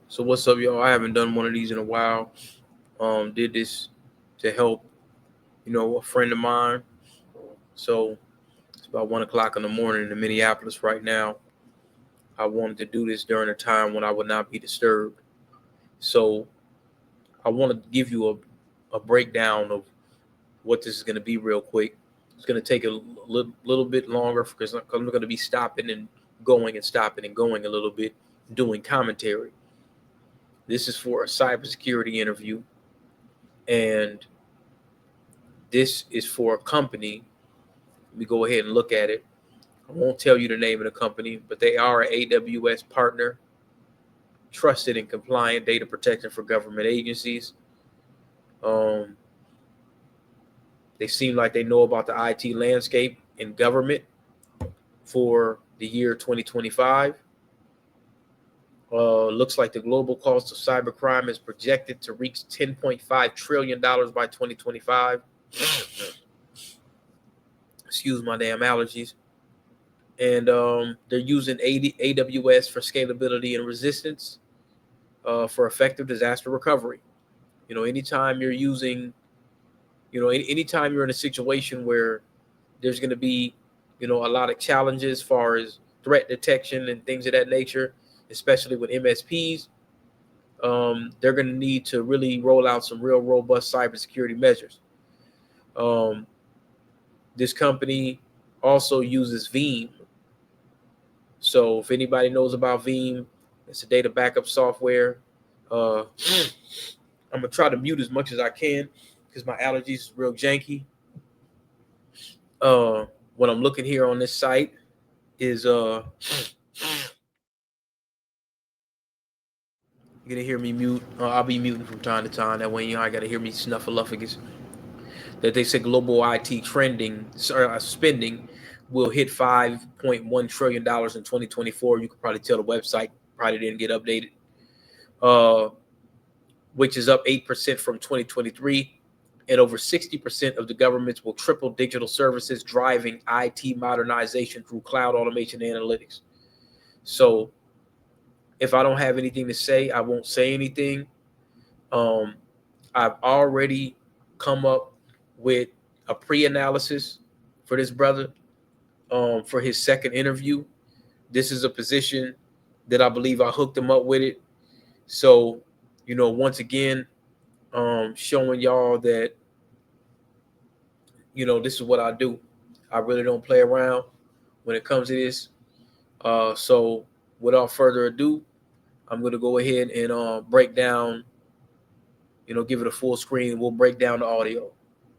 So what's up, y'all? I haven't done one of these in a while. Did this to help, a friend of mine. So it's about 1 o'clock in the morning in Minneapolis right now. I wanted to do this during a time when I would not be disturbed. So I want to give you a breakdown of what this is going to be real quick. It's going to take a little bit longer because I'm going to be stopping and going and stopping and going a little bit, doing commentary. This is for a cybersecurity interview, and this is for a company. Let me go ahead and look at it. I won't tell you the name of the company, but they are an AWS partner, trusted and compliant data protection for government agencies. They seem like they know about the IT landscape in government for the year 2025. Looks like the global cost of cybercrime is projected to reach $10.5 trillion by 2025. Excuse my damn allergies. And they're using AWS for scalability and resistance for effective disaster recovery. Anytime you're using, anytime you're in a situation where there's going to be, a lot of challenges as far as threat detection and things of that nature, especially with MSPs, they're going to need to really roll out some real robust cybersecurity measures. This company also uses veem. So if anybody knows about veem, it's a data backup software. I'm going to try to mute as much as I can because my allergies is real janky. What I'm looking here on this site is you're gonna hear me mute. I'll be muting from time to time. That way, I gotta hear me snuffleupagus. That they say global IT spending will hit $5.1 trillion in 2024. You could probably tell the website probably didn't get updated, which is up 8% from 2023. And over 60% of the governments will triple digital services, driving IT modernization through cloud automation and analytics. So if I don't have anything to say, I won't say anything. I've already come up with a pre-analysis for this brother for his second interview. This is a position that I believe I hooked him up with it. So, once again, showing y'all that, this is what I do. I really don't play around when it comes to this. So without further ado, I'm going to go ahead and break down, give it a full screen. We'll break down the audio.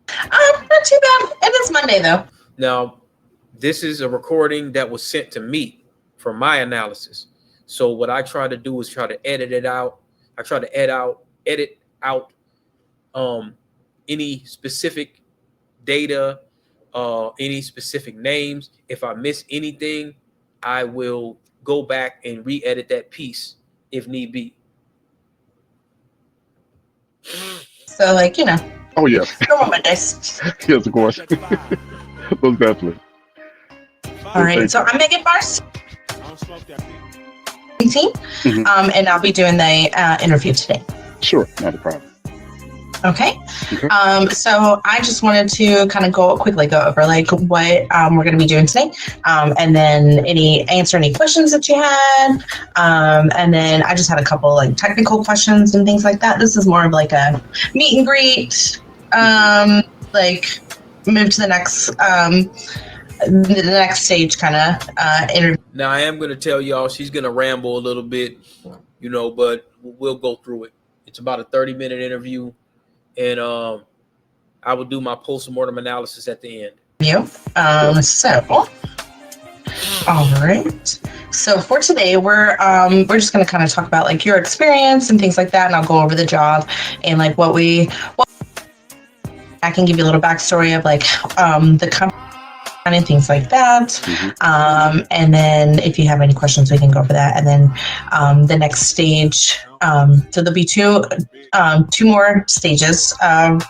Not too bad. It is Monday, though. Now, this is a recording that was sent to me for my analysis. So what I try to do is try to edit it out. I try to edit out any specific data, any specific names. If I miss anything, I will go back and re-edit that piece if need be. So, Oh, yes. normal Mondays. Yes, of course. Most definitely. All right. So I'm Megan Bars. 18. And I'll be doing the interview today. Sure. Not a problem. Okay. So I just wanted to kind of quickly go over what we're going to be doing today, and then answer any questions that you had, and then I just had a couple technical questions and things like that. This is more of a meet and greet, move to the next stage kind of interview. Now I am going to tell y'all she's going to ramble a little bit, but we'll go through it. It's about a 30-minute interview. And I will do my post-mortem analysis at the end. So, all right. So for today, we're just going to kind of talk about your experience and things like that, and I'll go over the job and I can give you a little backstory of the company and things like that. And then if you have any questions, we can go over that. And then the next stage. So there'll be two more stages of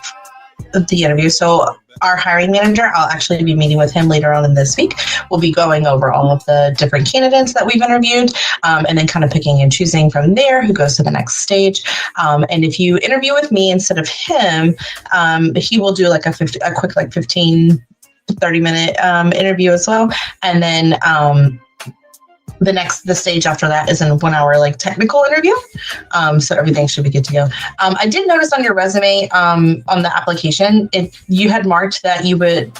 the interview. So our hiring manager. I'll actually be meeting with him later on in this week. We'll be going over all of the different candidates that we've interviewed, and then kind of picking and choosing from there who goes to the next stage. And if you interview with me instead of him, he will do like a quick like 15 to 30-minute interview as well. And then the stage after that is a 1 hour like technical interview. So everything should be good to go. I did notice on your resume, on the application, you had marked that you would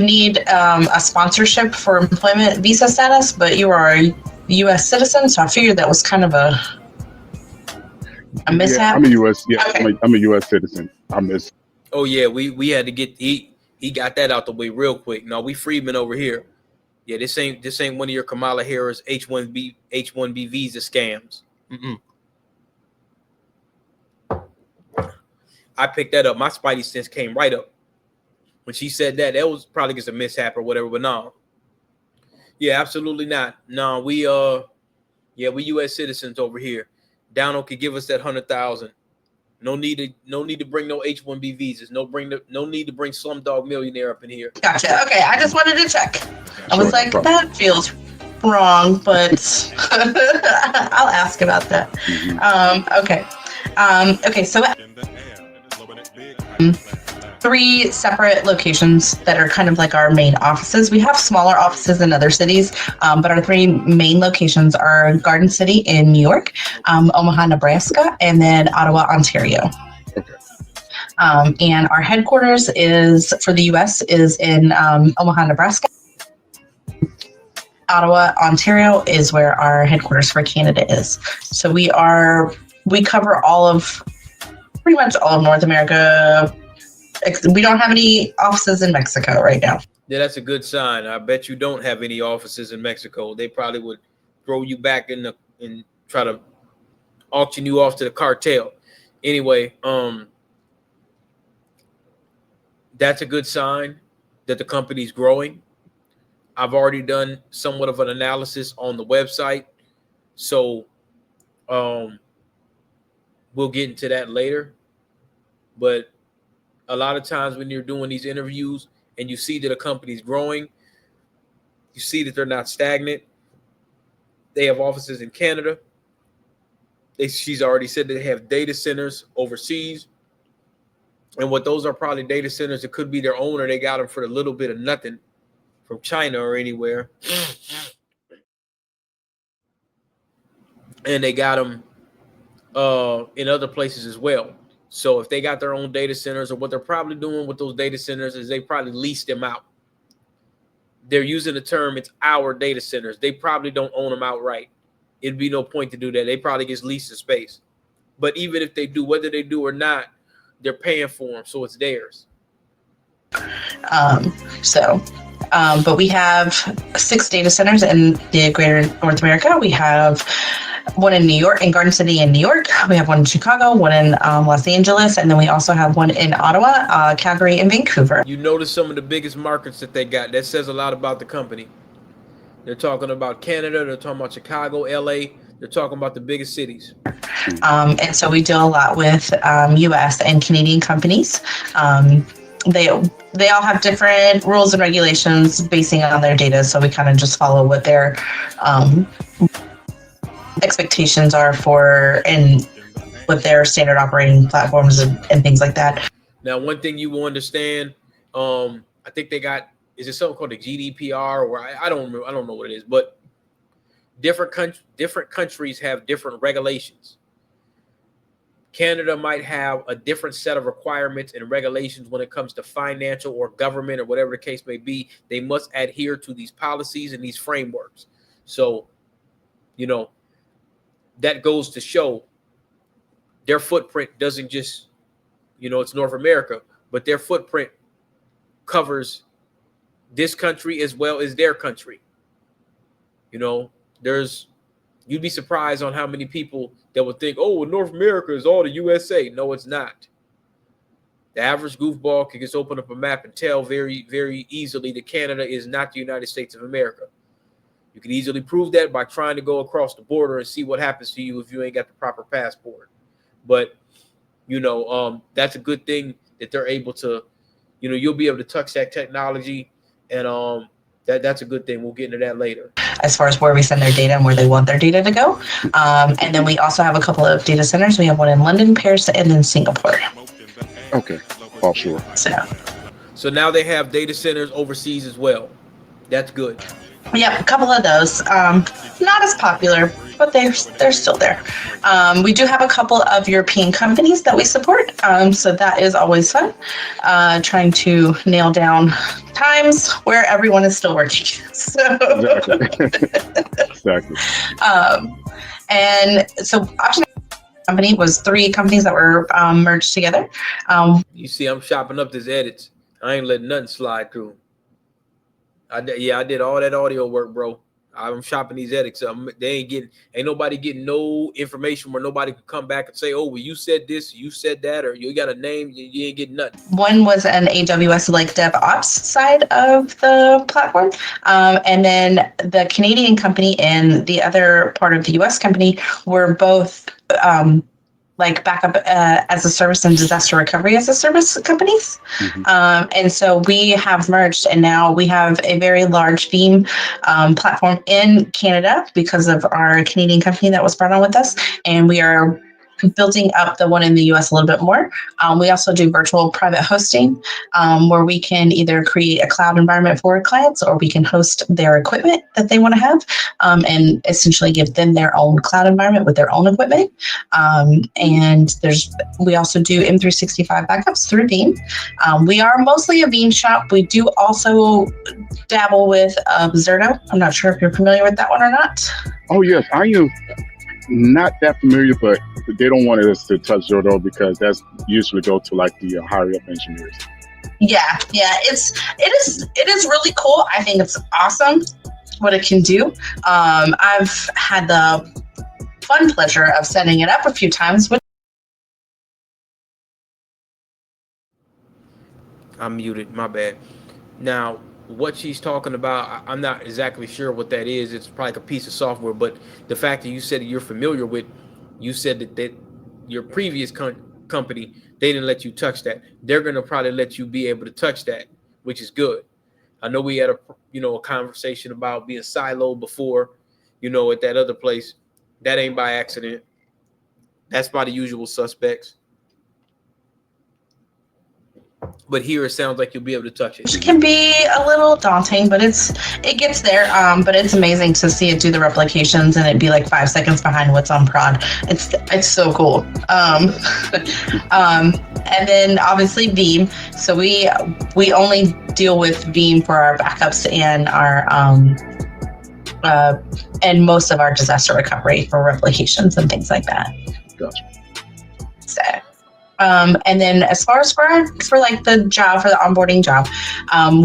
need a sponsorship for employment visa status, but you are a U.S. citizen, so I figured that was kind of a mishap. Yeah, I'm a U.S. Yeah, Okay. I'm a U.S. citizen. I miss. Oh yeah, we had to get he got that out the way real quick. No, we freedmen over here. Yeah, this ain't one of your Kamala Harris H-1B visa scams. I picked that up. My spidey sense came right up when she said that. That was probably just a mishap or whatever. But no, yeah, absolutely not. No, we U.S. citizens over here. Downo could give us that 100,000. No need to bring no H-1B visas. No need to bring Slumdog Millionaire up in here. Gotcha. Okay, I just wanted to check. I was like, that feels wrong, but I'll ask about that. Okay. Okay, so 3 separate locations that are kind of like our main offices. We have smaller offices in other cities, but our 3 main locations are Garden City in New York, Omaha, Nebraska, and then Ottawa, Ontario. Okay. And our headquarters is for the U.S. is in Omaha, Nebraska. Ottawa, Ontario is where our headquarters for Canada is. So we cover pretty much all of North America. We don't have any offices in Mexico right now. Yeah, that's a good sign. I bet you don't have any offices in Mexico. They probably would throw you back and try to auction you off to the cartel. Anyway, that's a good sign that the company's growing. I've already done somewhat of an analysis on the website, so we'll get into that later. But a lot of times when you're doing these interviews and you see that a company's growing, you see that they're not stagnant. They have offices in Canada. She's already said that they have data centers overseas. And what those are probably data centers, it could be their own or they got them for a little bit of nothing from China or anywhere. And they got them in other places as well. So if they got their own data centers, or what they're probably doing with those data centers is they probably lease them out. They're using the term, it's our data centers. They probably don't own them outright. It'd be no point to do that. They probably just lease the space. But even if they do, whether they do or not, they're paying for them, so it's theirs. But we have 6 data centers in the greater North America. We have one in New York, in Garden City in New York. We have one in Chicago, one in Los Angeles, and then we also have one in Ottawa, Calgary, and Vancouver. You notice some of the biggest markets that they got. That says a lot about the company. They're talking about Canada. They're talking about Chicago, LA. They're talking about the biggest cities. And so we do a lot with U.S. and Canadian companies. They all have different rules and regulations basing on their data, so we kind of just follow what their expectations are for and what their standard operating platforms and things like that. Now, one thing you will understand, I think they got, is it something called the GDPR, or I don't remember, I don't know what it is, but different countries have different regulations. Canada might have a different set of requirements and regulations when it comes to financial or government or whatever the case may be. They must adhere to these policies and these frameworks. So, that goes to show their footprint doesn't just, it's North America, but their footprint covers this country as well as their country. You'd be surprised on how many people that would think, oh, well, North America is all the USA. No, it's not. The average goofball can just open up a map and tell very, very easily that Canada is not the United States of America. You can easily prove that by trying to go across the border and see what happens to you if you ain't got the proper passport. But, that's a good thing that they're able to, you'll be able to touch that technology, and that's a good thing. We'll get into that later. As far as where we send their data and where they want their data to go. And then we also have a couple of data centers. We have one in London, Paris, and then Singapore. Okay, offshore. So now they have data centers overseas as well. That's good. Yeah, a couple of those. Not as popular, but they're still there. We do have a couple of European companies that we support, so that is always fun. Trying to nail down times where everyone is still working. So. Exactly. And so option company was 3 companies that were merged together. You see, I'm chopping up these edits. I ain't letting nothing slide through. I did all that audio work, bro. I'm shopping these edits. Ain't nobody getting no information where nobody can come back and say, oh, well, you said this, you said that, or you got a name, you ain't getting nothing. One was an AWS like DevOps side of the platform. And then the Canadian company and the other part of the US company were both like backup as a service and disaster recovery as a service companies. And so we have merged, and now we have a very large veem platform in Canada because of our Canadian company that was brought on with us. And we are building up the one in the US a little bit more. We also do virtual private hosting, where we can either create a cloud environment for clients, or we can host their equipment that they want to have, and essentially give them their own cloud environment with their own equipment. And we also do M365 backups through Veeam. We are mostly a Veeam shop. We do also dabble with Zerto. I'm not sure if you're familiar with that one or not. Oh yes, I am. Not that familiar, but they don't want us to touch Zero because that's usually go to like the higher up engineers. Yeah, it is really cool. I think it's awesome what it can do. I've had the fun pleasure of setting it up a few times. I'm muted, my bad. Now, what she's talking about, I'm not exactly sure what that is. It's probably like a piece of software, but the fact that you said that you're familiar with, you said that your previous company, they didn't let you touch that. They're going to probably let you be able to touch that, which is good. I know we had a conversation about being siloed before, at that other place. That ain't by accident. That's by the usual suspects. But here it sounds like you'll be able to touch it. It can be a little daunting, but it gets there. But it's amazing to see it do the replications and it be like 5 seconds behind what's on prod. It's so cool. And then obviously Veeam. So we only deal with Veeam for our backups and our and most of our disaster recovery for replications and things like that. Gotcha. So. And then as far as for like the job, for the onboarding job,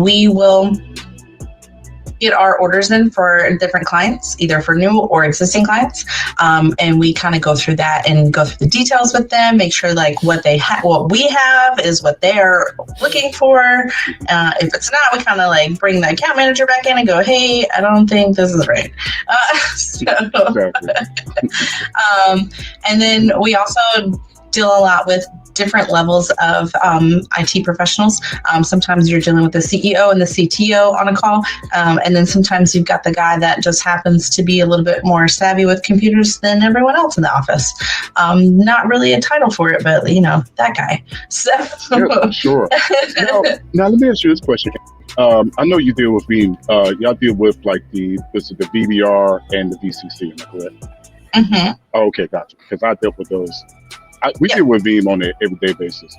we will get our orders in for different clients, either for new or existing clients. And we kind of go through that and go through the details with them, make sure like what we have is what they're looking for. If it's not, we kind of like bring the account manager back in and go, hey, I don't think this is right. And then we also deal a lot with different levels of IT professionals. Sometimes you're dealing with the CEO and the CTO on a call. And then sometimes you've got the guy that just happens to be a little bit more savvy with computers than everyone else in the office. Not really a title for it, but that guy. So yeah, sure. Now let me ask you this question. I know you deal with Veeam. Y'all deal with like the VBR and the VCC, am I correct? Mm-hmm. Oh, okay, gotcha. Because I dealt with those. We deal with Veeam on an everyday basis.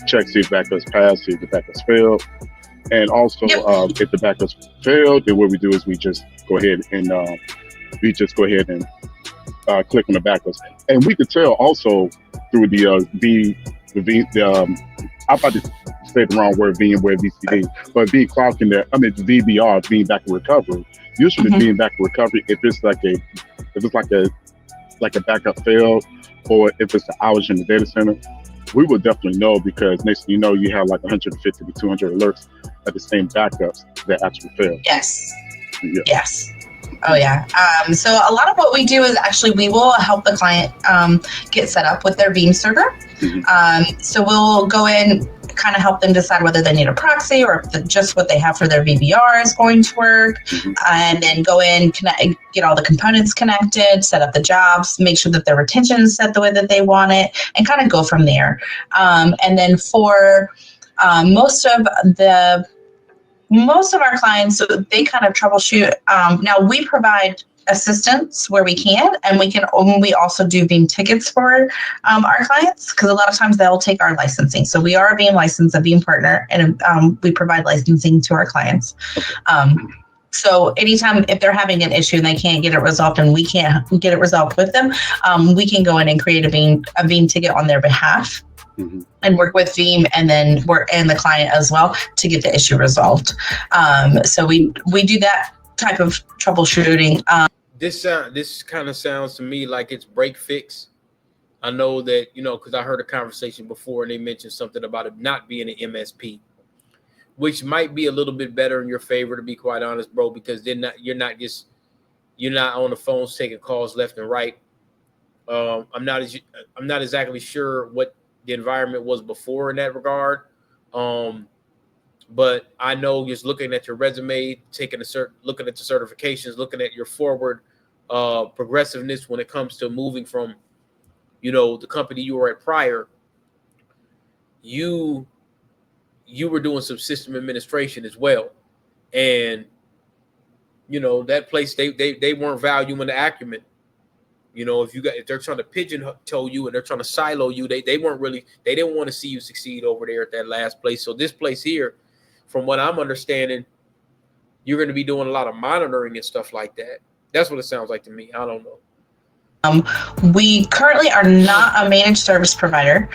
Check, see if backups pass, see if the backups fail. And also, if the backups fail, then what we do is we just go ahead and click on the backups. And we could tell also through I'm about to say the wrong word, VMware VCD, but being cloud in there, the VBR, being backup recovery. Usually being backup recovery, if it's like a backup failed, or if it's an outage in the data center, we will definitely know, because next thing you know, you have like 150 to 200 alerts at the same backups that actually failed. Yes. Yeah. Yes. Oh, yeah. So a lot of what we do is actually we will help the client get set up with their Veeam server. So we'll go in, kind of help them decide whether they need a proxy or if just what they have for their VBR is going to work, and then go in, get all the components connected, set up the jobs, make sure that their retention is set the way that they want it, and kind of go from there. And then for most of our clients, so they kind of troubleshoot. Now we provide assistance where we can, and we also do Veeam tickets for our clients, because a lot of times they'll take our licensing. So we are a Veeam license, a Veeam partner, and we provide licensing to our clients. So anytime if they're having an issue and they can't get it resolved and we can't get it resolved with them, we can go in and create a Veeam ticket on their behalf. And work with Veeam and the client as well to get the issue resolved. So we do that type of troubleshooting. This kind of sounds to me like it's break fix. I know that, because I heard a conversation before and they mentioned something about it not being an MSP, which might be a little bit better in your favor, to be quite honest, bro, because then you're not on the phones taking calls left and right. I'm not exactly sure what the environment was before in that regard. But I know just looking at your resume, looking at the certifications, looking at your forward progressiveness when it comes to moving from, the company you were at prior, you were doing some system administration as well. And, that place, they weren't valuing the acumen. If they're trying to pigeonhole you and they're trying to silo you, they didn't want to see you succeed over there at that last place. So this place here, from what I'm understanding, you're going to be doing a lot of monitoring and stuff like that. That's what it sounds like to me. I don't know. We currently are not a managed service provider.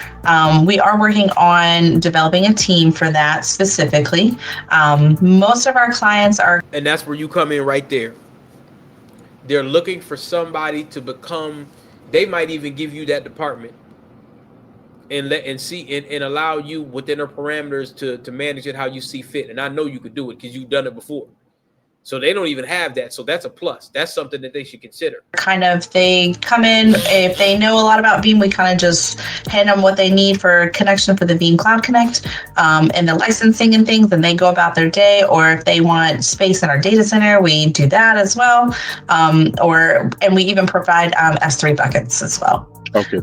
We are working on developing a team for that specifically. Most of our clients are. And that's where you come in right there. They're looking for somebody to become, they might even give you that department and allow you within their parameters to manage it how you see fit. And I know you could do it because you've done it before. So they don't even have that. So that's a plus. That's something that they should consider. They come in, if they know a lot about Veeam, we kind of just hand them what they need for connection for the Veeam Cloud Connect and the licensing and things, and they go about their day. Or if they want space in our data center, we do that as well. And we even provide S3 buckets as well. Okay.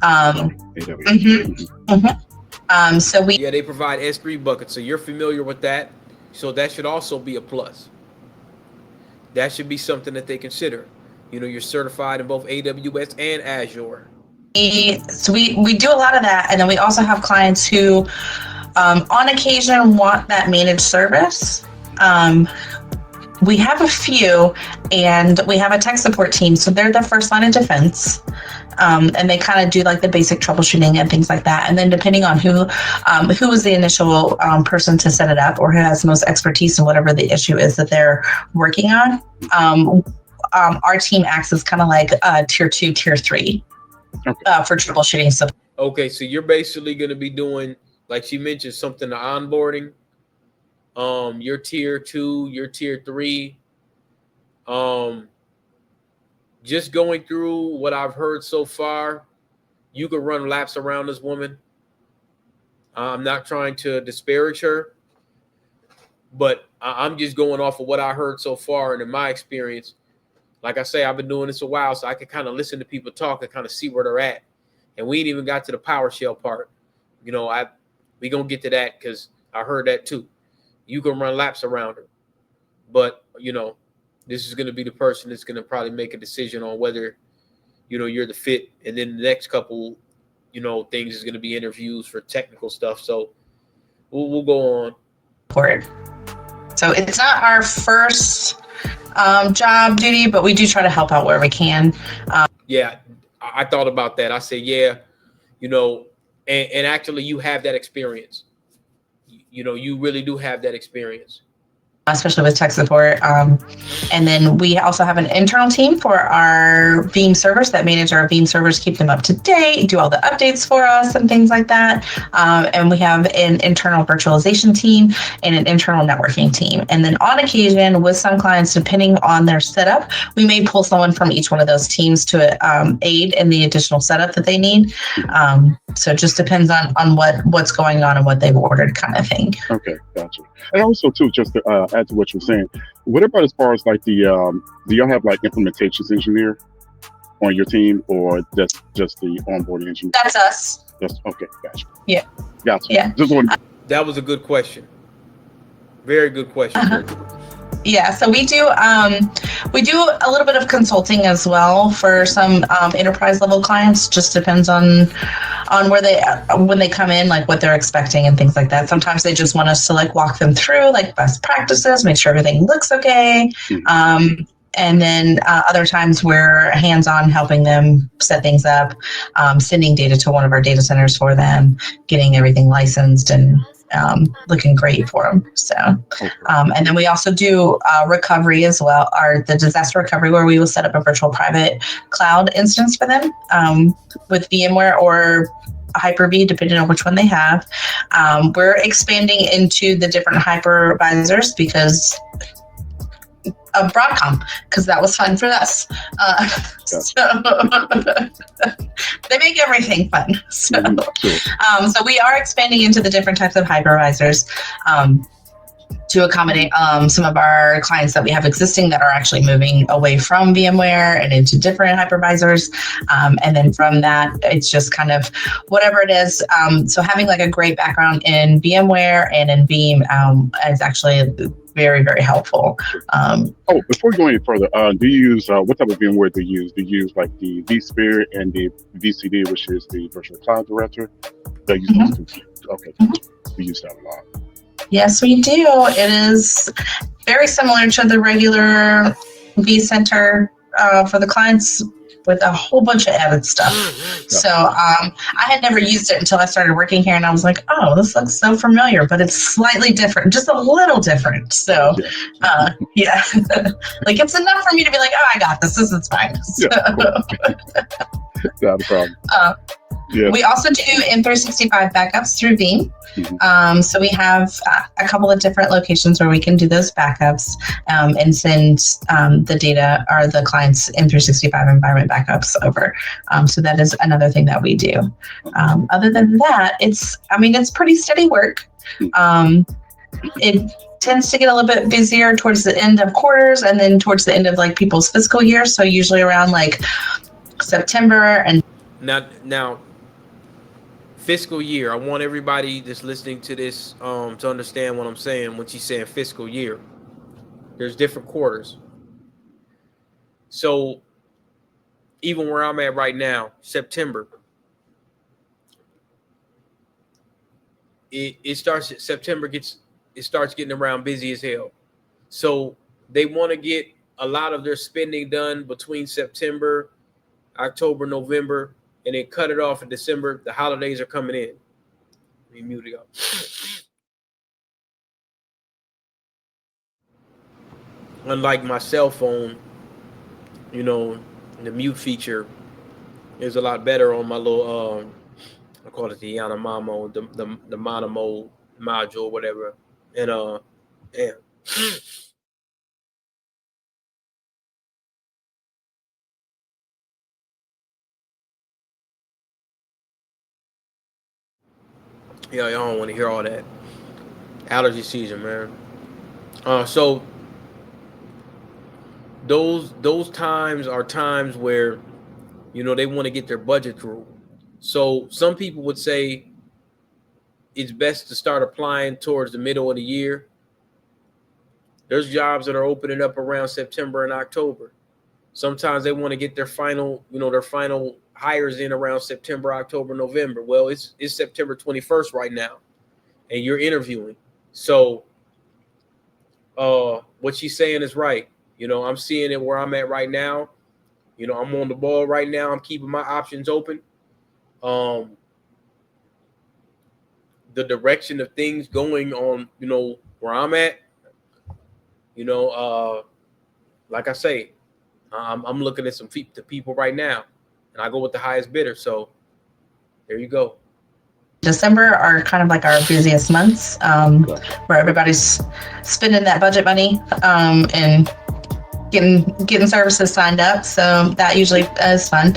So they provide S3 buckets. So you're familiar with that. So that should also be a plus. That should be something that they consider. You're certified in both AWS and Azure. So we do a lot of that. And then we also have clients who, on occasion, want that managed service. We have a few, and we have a tech support team. So they're the first line of defense. And they kind of do like the basic troubleshooting and things like that. And then depending on who was the initial person to set it up or who has the most expertise in whatever the issue is that they're working on, our team acts as kind of like tier 2, tier 3 for troubleshooting stuff. Okay, so you're basically going to be doing, like she mentioned, something to onboarding. You're tier 2, you're tier 3. Just going through what I've heard so far, you could run laps around this woman. I'm not trying to disparage her, but I'm just going off of what I heard so far. And in my experience, like I say, I've been doing this a while, so I can kind of listen to people talk and kind of see where they're at. And we ain't even got to the PowerShell part. We going to get to that because I heard that too. You can run laps around her, but, this is going to be the person that's going to probably make a decision on whether, you're the fit. And then the next couple, things is going to be interviews for technical stuff. So we'll go on. So it's not our first job duty, but we do try to help out where we can. Yeah, I thought about that. I said, yeah, and actually you have that experience. You really do have that experience. especially with tech support. And then we also have an internal team for our Veeam servers that manage our Veeam servers, keep them up to date, do all the updates for us and things like that. And we have an internal virtualization team and an internal networking team. And then on occasion, with some clients, depending on their setup, we may pull someone from each one of those teams to aid in the additional setup that they need. So it just depends on what's going on and what they've ordered, kind of thing. Okay, gotcha. And also too, just to add to what you're saying, what about as far as like the do y'all have like implementations engineer on your team, or that's just the onboarding engineer? That's us. That's okay, gotcha. Yeah. Gotcha. Yeah. Just one. That was a good question. Very good question. Yeah, so we do a little bit of consulting as well for some enterprise level clients. Just depends on where when they come in, like what they're expecting and things like that. Sometimes they just want us to like walk them through like best practices, make sure everything looks okay. And then other times we're hands-on helping them set things up, sending data to one of our data centers for them, getting everything licensed and looking great for them. So, and then we also do recovery as well, or the disaster recovery, where we will set up a virtual private cloud instance for them with VMware or Hyper-V, depending on which one they have. We're expanding into the different hypervisors because of Broadcom, because that was fun for us. So they make everything fun. So, so we are expanding into the different types of hypervisors to accommodate some of our clients that we have existing that are actually moving away from VMware and into different hypervisors. And then from that, it's just kind of whatever it is. So having like a great background in VMware and in Veeam is actually very, very helpful. Before we go any further, do you use, what type of VMware do you use? Do you use like the vSphere and the VCD, which is the virtual cloud director? Do you use those two? Okay, we use that a lot. Yes, we do. It is very similar to the regular vCenter for the clients, with a whole bunch of added stuff. So I had never used it until I started working here, and I was like, oh, this looks so familiar, but it's slightly different, just a little different. So yeah, like it's enough for me to be like, oh, I got this. This is fine. So, not a problem. We also do M365 backups through Veeam. So we have a couple of different locations where we can do those backups and send the data or the client's M365 environment backups over. So that is another thing that we do. Other than that, it's pretty steady work. It tends to get a little bit busier towards the end of quarters and then towards the end of like people's fiscal year. So usually around like September and now fiscal year. I want everybody that's listening to this to understand what I'm saying when she's saying fiscal year. There's different quarters. So even where I'm at right now, September, it starts September starts getting around busy as hell. So they want to get a lot of their spending done between September, October, November, and then cut it off in December. The holidays are coming in. Let me mute it up. Unlike my cell phone, the mute feature is a lot better on my little, I call it the Yanamamo, the Monomo module, whatever. And yeah. Yeah, y'all don't want to hear all that. Allergy season, man. So those times are times where, they want to get their budget through. So some people would say it's best to start applying towards the middle of the year. There's jobs that are opening up around September and October. Sometimes they want to get their final hires in around September, October, November. Well, it's September 21st right now, and you're interviewing. So what she's saying is right. I'm seeing it where I'm at right now. I'm on the ball right now. I'm keeping my options open. The direction of things going on, where I'm at, Like I say, I'm looking at some people right now, and I go with the highest bidder. So there you go. December are kind of like our busiest months, where everybody's spending that budget money and getting services signed up. So that usually is fun.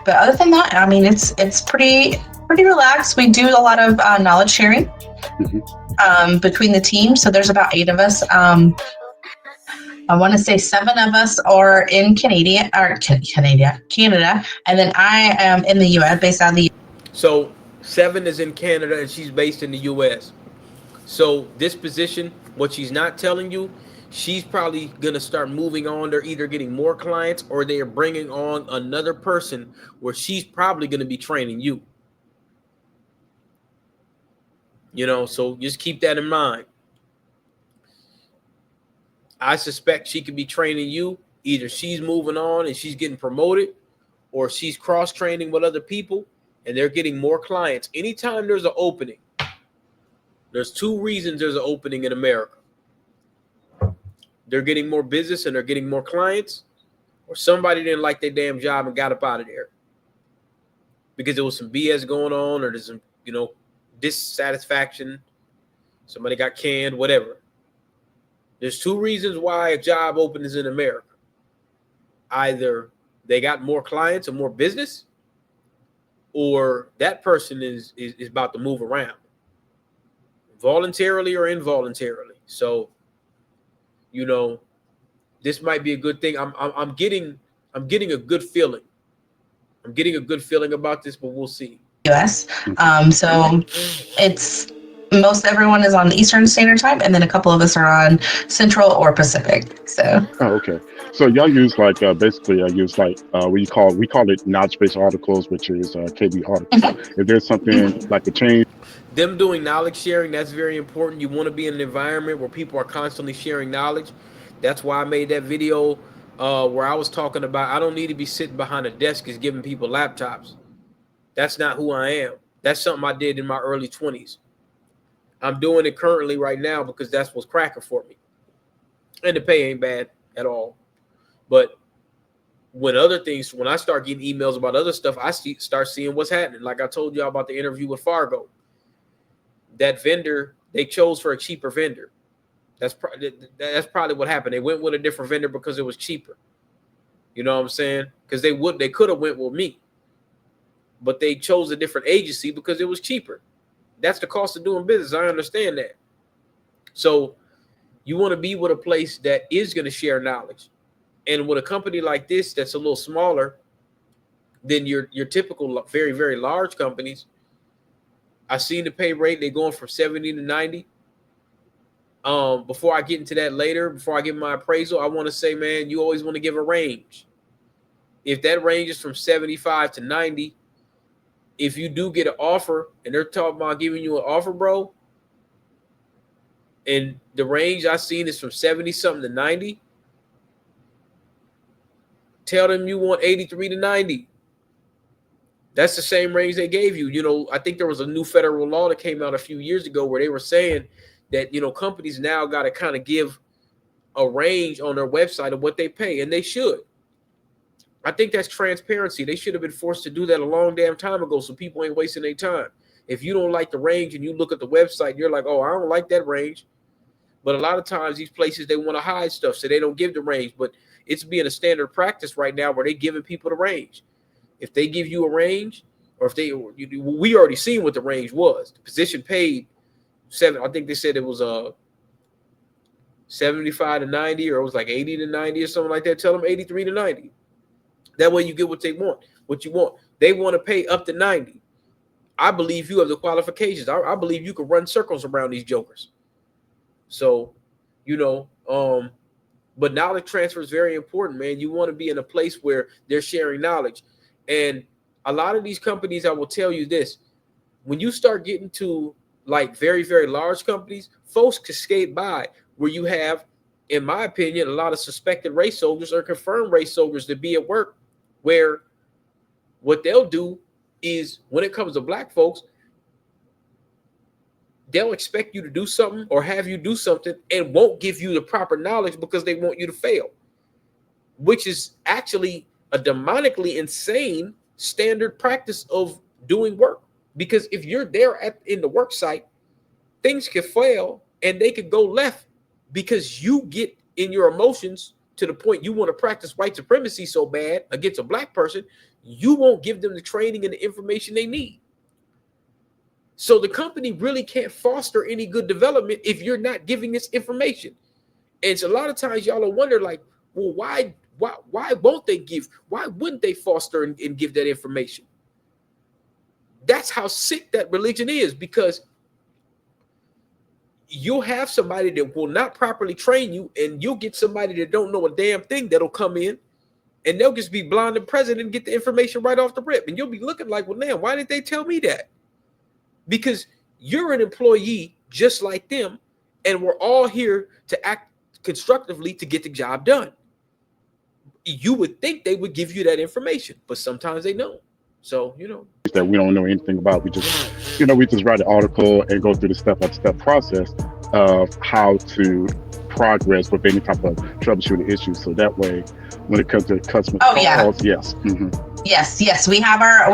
But other than that, I mean, it's pretty relaxed. We do a lot of knowledge sharing between the team. So there's about 8 of us. I want to say 7 of us are in Canada, and then I am in the U.S., based out of the U.S. So 7 is in Canada, and she's based in the U.S. So this position, what she's not telling you, she's probably going to start moving on. They're either getting more clients or they are bringing on another person where she's probably going to be training you. So just keep that in mind. I suspect she could be training you. Either she's moving on and she's getting promoted, or she's cross-training with other people and they're getting more clients. Anytime there's an opening, there's 2 reasons there's an opening in America. They're getting more business and they're getting more clients, or somebody didn't like their damn job and got up out of there because there was some BS going on, or there's some, dissatisfaction. Somebody got canned, whatever. There's 2 reasons why a job opens in America. Either they got more clients or more business, or that person is about to move around, voluntarily or involuntarily. So, this might be a good thing. I'm getting a good feeling. I'm getting a good feeling about this, but we'll see. US. So it's most everyone is on Eastern Standard Time, and then a couple of us are on Central or Pacific. So. Oh, okay. So y'all use basically we call it knowledge-based articles, which is KB articles. If there's something like a change, them doing knowledge sharing, that's very important. You want to be in an environment where people are constantly sharing knowledge. That's why I made that video where I was talking about I don't need to be sitting behind a desk is giving people laptops. That's not who I am. That's something I did in my early 20s. I'm doing it currently right now because that's what's cracking for me. And the pay ain't bad at all. But when I start getting emails about other stuff, I start seeing what's happening. Like I told y'all about the interview with Fargo. That vendor, they chose for a cheaper vendor. That's probably what happened. They went with a different vendor because it was cheaper. You know what I'm saying? Because they could have went with me. But they chose a different agency because it was cheaper. That's the cost of doing business. I understand that. So you want to be with a place that is going to share knowledge. And with a company like this that's a little smaller than your typical very, very large companies, I seen the pay rate. They're going from 70 to 90. Before I get into that later, before I give my appraisal, I want to say, man, you always want to give a range. If that range is from 75 to 90, if you do get an offer and they're talking about giving you an offer, bro, and the range I seen is from 70 something to 90, tell them you want 83 to 90. That's the same range they gave you. I think there was a new federal law that came out a few years ago where they were saying that, companies now got to kind of give a range on their website of what they pay, and they should. I think that's transparency. They should have been forced to do that a long damn time ago so people ain't wasting their time. If you don't like the range and you look at the website, you're like, oh, I don't like that range. But a lot of times these places, they want to hide stuff, so they don't give the range. But it's being a standard practice right now where they're giving people the range. If they give you a range, or we already seen what the range was. The position paid I think they said it was 75 to 90, or it was like 80 to 90 or something like that. Tell them 83 to 90. That way you get what you want. They want to pay up to 90. I believe you have the qualifications. I believe you can run circles around these jokers. So, but knowledge transfer is very important, man. You want to be in a place where they're sharing knowledge. And a lot of these companies, I will tell you this, when you start getting to like very, very large companies, folks can skate by where you have, in my opinion, a lot of suspected race soldiers or confirmed race soldiers to be at work, where what they'll do is when it comes to black folks, they'll expect you to do something or have you do something and won't give you the proper knowledge because they want you to fail, which is actually a demonically insane standard practice of doing work. Because if you're there in the work site, things can fail and they could go left because you get in your emotions to the point you want to practice white supremacy so bad against a black person, you won't give them the training and the information they need. So the company really can't foster any good development if you're not giving this information. And so a lot of times y'all will wonder, like, well, why won't they give? Why wouldn't they foster and give that information? That's how sick that religion is, because you'll have somebody that will not properly train you, and you'll get somebody that don't know a damn thing that'll come in, and they'll just be blind and present and get the information right off the rip. And you'll be looking like, well, man, why did they tell me that? Because you're an employee just like them, and we're all here to act constructively to get the job done. You would think they would give you that information, but sometimes they don't. So, that we don't know anything about. We just, we just write an article and go through the step-by-step process of how to progress with any type of troubleshooting issue. So that way, when it comes to customer calls, yes. Yes, we are,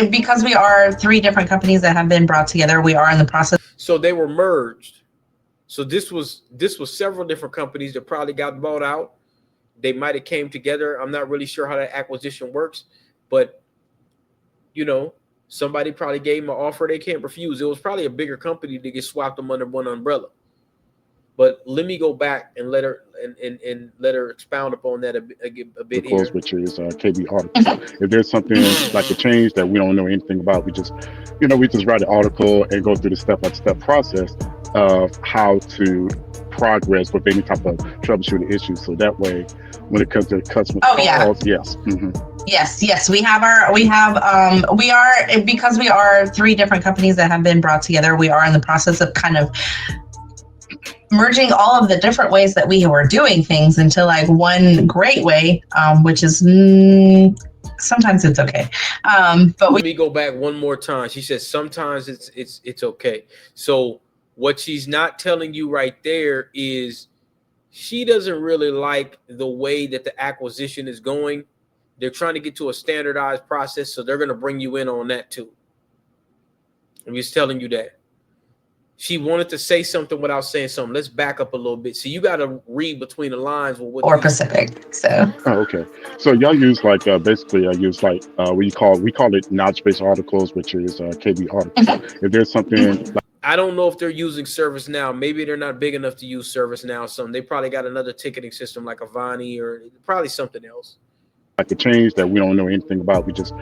because we are 3 different companies that have been brought together, we are in the process. So they were merged. So this was several different companies that probably got bought out. They might have came together. I'm not really sure how that acquisition works, but somebody probably gave them an offer they can't refuse. It was probably a bigger company to get swapped them under one umbrella. But let me go back and let her and let her expound upon that a bit here. Which is KB article. If there's something like a change that we don't know anything about, we just write an article and go through the step-by-step process of how to progress with any type of troubleshooting issues. So that way, when it comes to customer calls, yes. Yes, we are, because we are 3 different companies that have been brought together, we are in the process of kind of merging all of the different ways that we were doing things into like one great way, which is sometimes it's okay. But let me go back one more time. She says sometimes it's okay. So what she's not telling you right there is she doesn't really like the way that the acquisition is going. They're trying to get to a standardized process, so they're going to bring you in on that too. I'm just telling you that. She wanted to say something without saying something. Let's back up a little bit. So you got to read between the lines. Or Pacific. So. Oh, okay. So y'all use basically we call it knowledge-based articles, which is KB articles. If there's something. I don't know if they're using ServiceNow. Maybe they're not big enough to use ServiceNow. They probably got another ticketing system like Avani or probably something else. Like a change that we don't know anything about. We just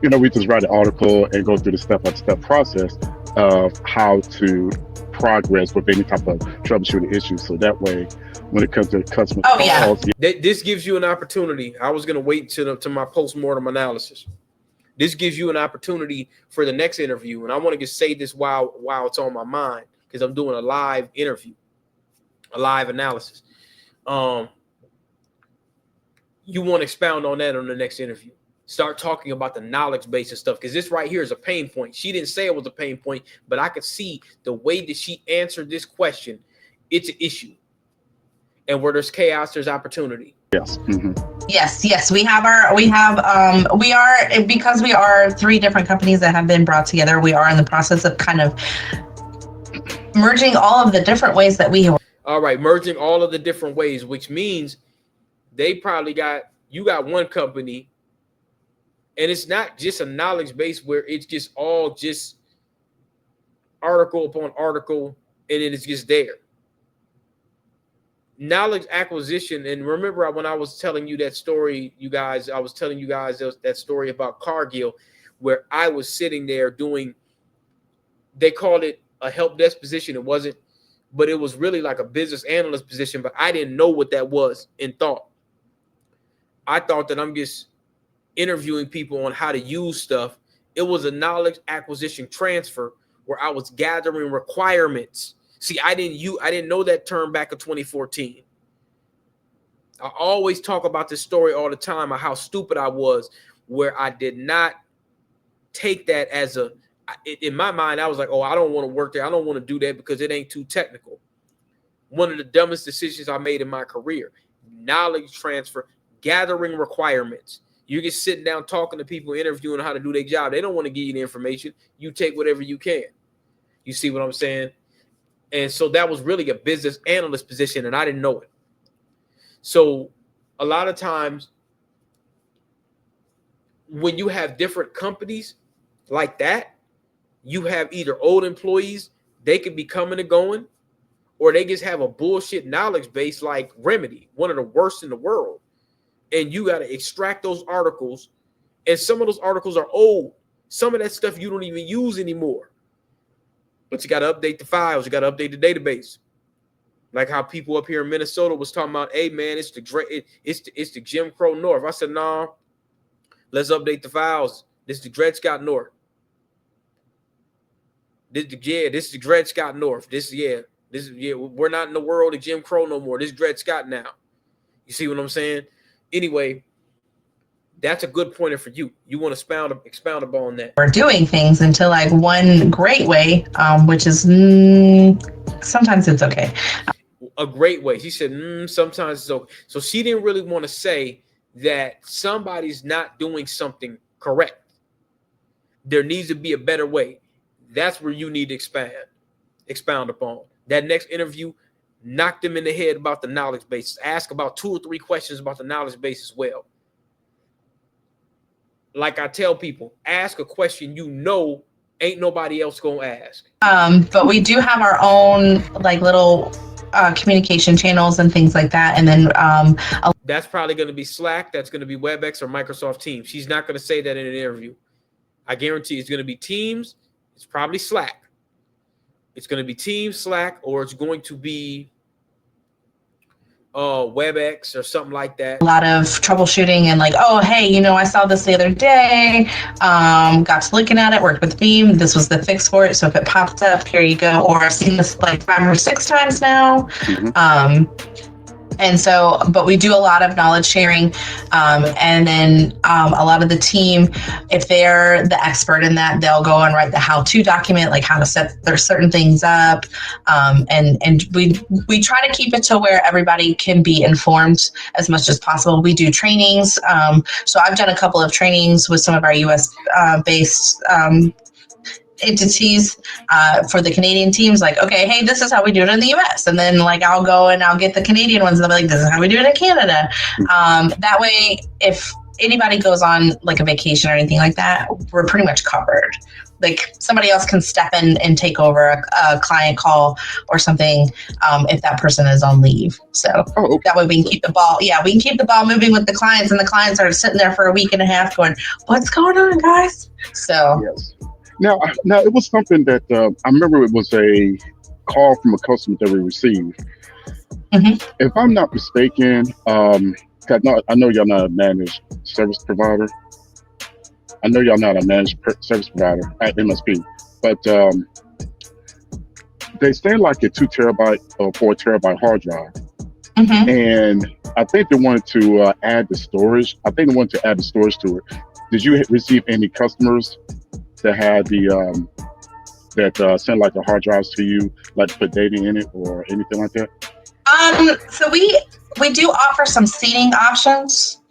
write an article and go through the step-by-step process of how to progress with any type of troubleshooting issues. So that way, when it comes to customer calls, this gives you an opportunity. I was going to wait to my post-mortem analysis. This gives you an opportunity for the next interview, and I want to just say this while it's on my mind because I'm doing a live interview, a live analysis. You want to expound on that on the next interview. Start talking about the knowledge base and stuff, because this right here is a pain point. She didn't say it was a pain point, but I could see the way that she answered this question. It's an issue. And where there's chaos, there's opportunity. Yes. Yes, we are, because we are 3 different companies that have been brought together, we are in the process of kind of merging all of the different ways that we. All right, merging all of the different ways, which means they probably you got one company, and it's not just a knowledge base where it's just all just article upon article, and then it's just there. Knowledge acquisition, and remember when I was telling you that story, I was telling you guys that story about Cargill, where I was sitting there doing, they called it a help desk position. It wasn't, but it was really like a business analyst position, but I didn't know what that was in thought. I thought that I'm just interviewing people on how to use stuff. It was a knowledge acquisition transfer where I was gathering requirements. See, I didn't know that term back in 2014. I always talk about this story all the time of how stupid I was, where I did not take that as a in my mind, I was like, oh, I don't want to work there. I don't want to do that because it ain't too technical. One of the dumbest decisions I made in my career. Knowledge transfer, gathering requirements. You get sitting down talking to people, interviewing how to do their job. They don't want to give you the information. You take whatever you can. You see what I'm saying? And so that was really a business analyst position, and I didn't know it. So a lot of times when you have different companies like that, you have either old employees, they could be coming and going, or they just have a bullshit knowledge base like Remedy, one of the worst in the world. And you got to extract those articles. And some of those articles are old. Some of that stuff you don't even use anymore. But you got to update the files. You got to update the database. Like how people up here in Minnesota was talking about, hey, man, it's the Jim Crow North. I said, nah, let's update the files. This is the Dred Scott North. This is the Dred Scott North. We're not in the world of Jim Crow no more. This is Dred Scott now. You see what I'm saying? Anyway, that's a good pointer for you. You want to expound upon that. We're doing things into like one great way, which is sometimes it's okay. A great way. She said, sometimes it's okay. So she didn't really want to say that somebody's not doing something correct. There needs to be a better way. That's where you need to expound upon. That next interview, knock them in the head about the knowledge base. Ask about 2 or 3 questions about the knowledge base as well. Like I tell people, ask a question you know ain't nobody else gonna ask. But we do have our own like little communication channels and things like that. And then that's probably going to be Slack. That's going to be WebEx or Microsoft Teams. She's not going to say that in an interview. I guarantee it's going to be Teams. It's probably Slack. It's going to be Teams, Slack, or it's going to be WebEx or something like that. A lot of troubleshooting and like, oh, hey, I saw this the other day, got to looking at it, worked with Veeam. This was the fix for it. So if it pops up, here you go. Or I've seen this like 5 or 6 times now. Mm-hmm. And so, but we do a lot of knowledge sharing. And then a lot of the team, if they're the expert in that, they'll go and write the how-to document, like how to set their certain things up. And we try to keep it to where everybody can be informed as much as possible. We do trainings. So I've done a couple of trainings with some of our US based entities for the Canadian teams, like, okay, hey, this is how we do it in the US. And then like I'll go and I'll get the Canadian ones and I'll be like, this is how we do it in Canada. That way, if anybody goes on like a vacation or anything like that, we're pretty much covered. Like somebody else can step in and take over a client call or something if that person is on leave. So that way we can keep the ball. Yeah, we can keep the ball moving with the clients, and the clients are sitting there for a week and a half going, what's going on, guys? So yes. Now, it was something that I remember. It was a call from a customer that we received. Mm-hmm. If I'm not mistaken, I know y'all not a managed service provider. I know y'all not a managed service provider at MSP, but they say like a 2 terabyte or 4 terabyte hard drive. Mm-hmm. And I think they wanted to add the storage. I think they wanted to add the storage to it. Did you receive any customers that had the send like the hard drives to you, like to put data in it or anything like that? So we do offer some seating options.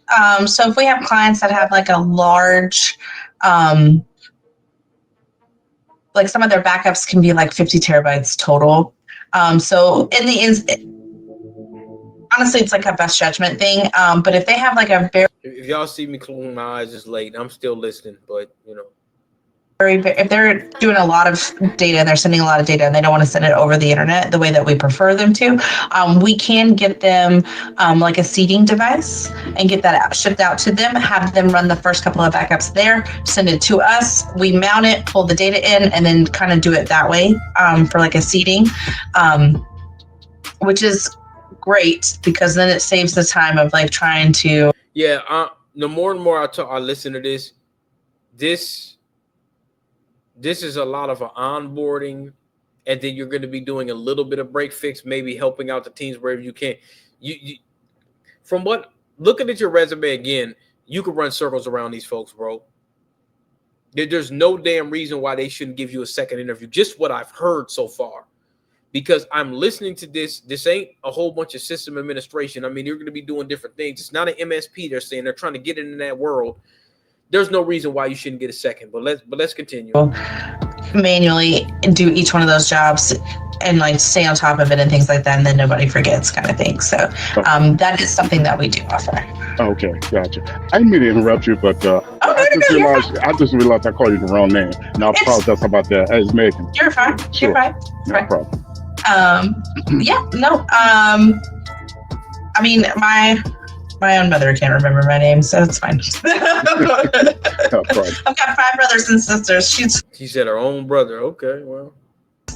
So if we have clients that have like a large, like some of their backups can be like 50 terabytes total. So in the honestly, it's like a best judgment thing. But if they have like a very, if y'all see me closing my eyes, it's late. I'm still listening, but if they're doing a lot of data and they're sending a lot of data and they don't want to send it over the internet the way that we prefer them to, we can get them like a seeding device and get that shipped out to them, have them run the first couple of backups there, send it to us, we mount it, pull the data in, and then kind of do it that way for like a seeding, which is great because then it saves the time of like trying to. Yeah, the more and more I listen to this is a lot of onboarding, and then you're going to be doing a little bit of break fix, maybe helping out the teams wherever you can. You from what looking at your resume again, you could run circles around these folks, bro. There's no damn reason why they shouldn't give you a second interview. Just what I've heard so far. Because I'm listening to this. This ain't a whole bunch of system administration. I mean, you're going to be doing different things. It's not an MSP. They're saying they're trying to get into that world. There's no reason why you shouldn't get a second. But let's continue. Manually do each one of those jobs and like stay on top of it and things like that, and then nobody forgets, kind of thing. So that is something that we do offer. Okay, gotcha. I didn't mean to interrupt you, but I just realized I called you the wrong name. And I apologize about that. As Megan. You're fine. Sure. You're fine. No problem. Yeah, no. I mean, my own mother can't remember my name, so it's fine. No problem. I've got 5 brothers and sisters. She said her own brother. Okay, well.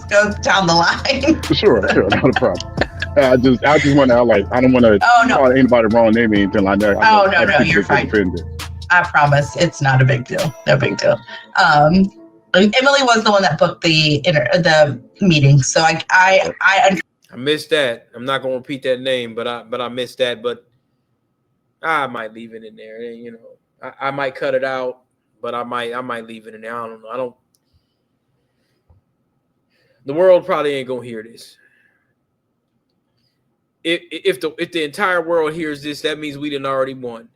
Go down the line. Sure, not a problem. I just want to like, I don't want to call anybody wrong name or anything like that. No, you're fine. Offended. I promise, it's not a big deal. No big deal. Emily was the one that booked the meeting, so I missed that. I'm not gonna repeat that name, but I missed that. But I might leave it in there. You know, I might cut it out, but I might leave it in there. I don't know. The world probably ain't gonna hear this. If the entire world hears this, that means we done already won.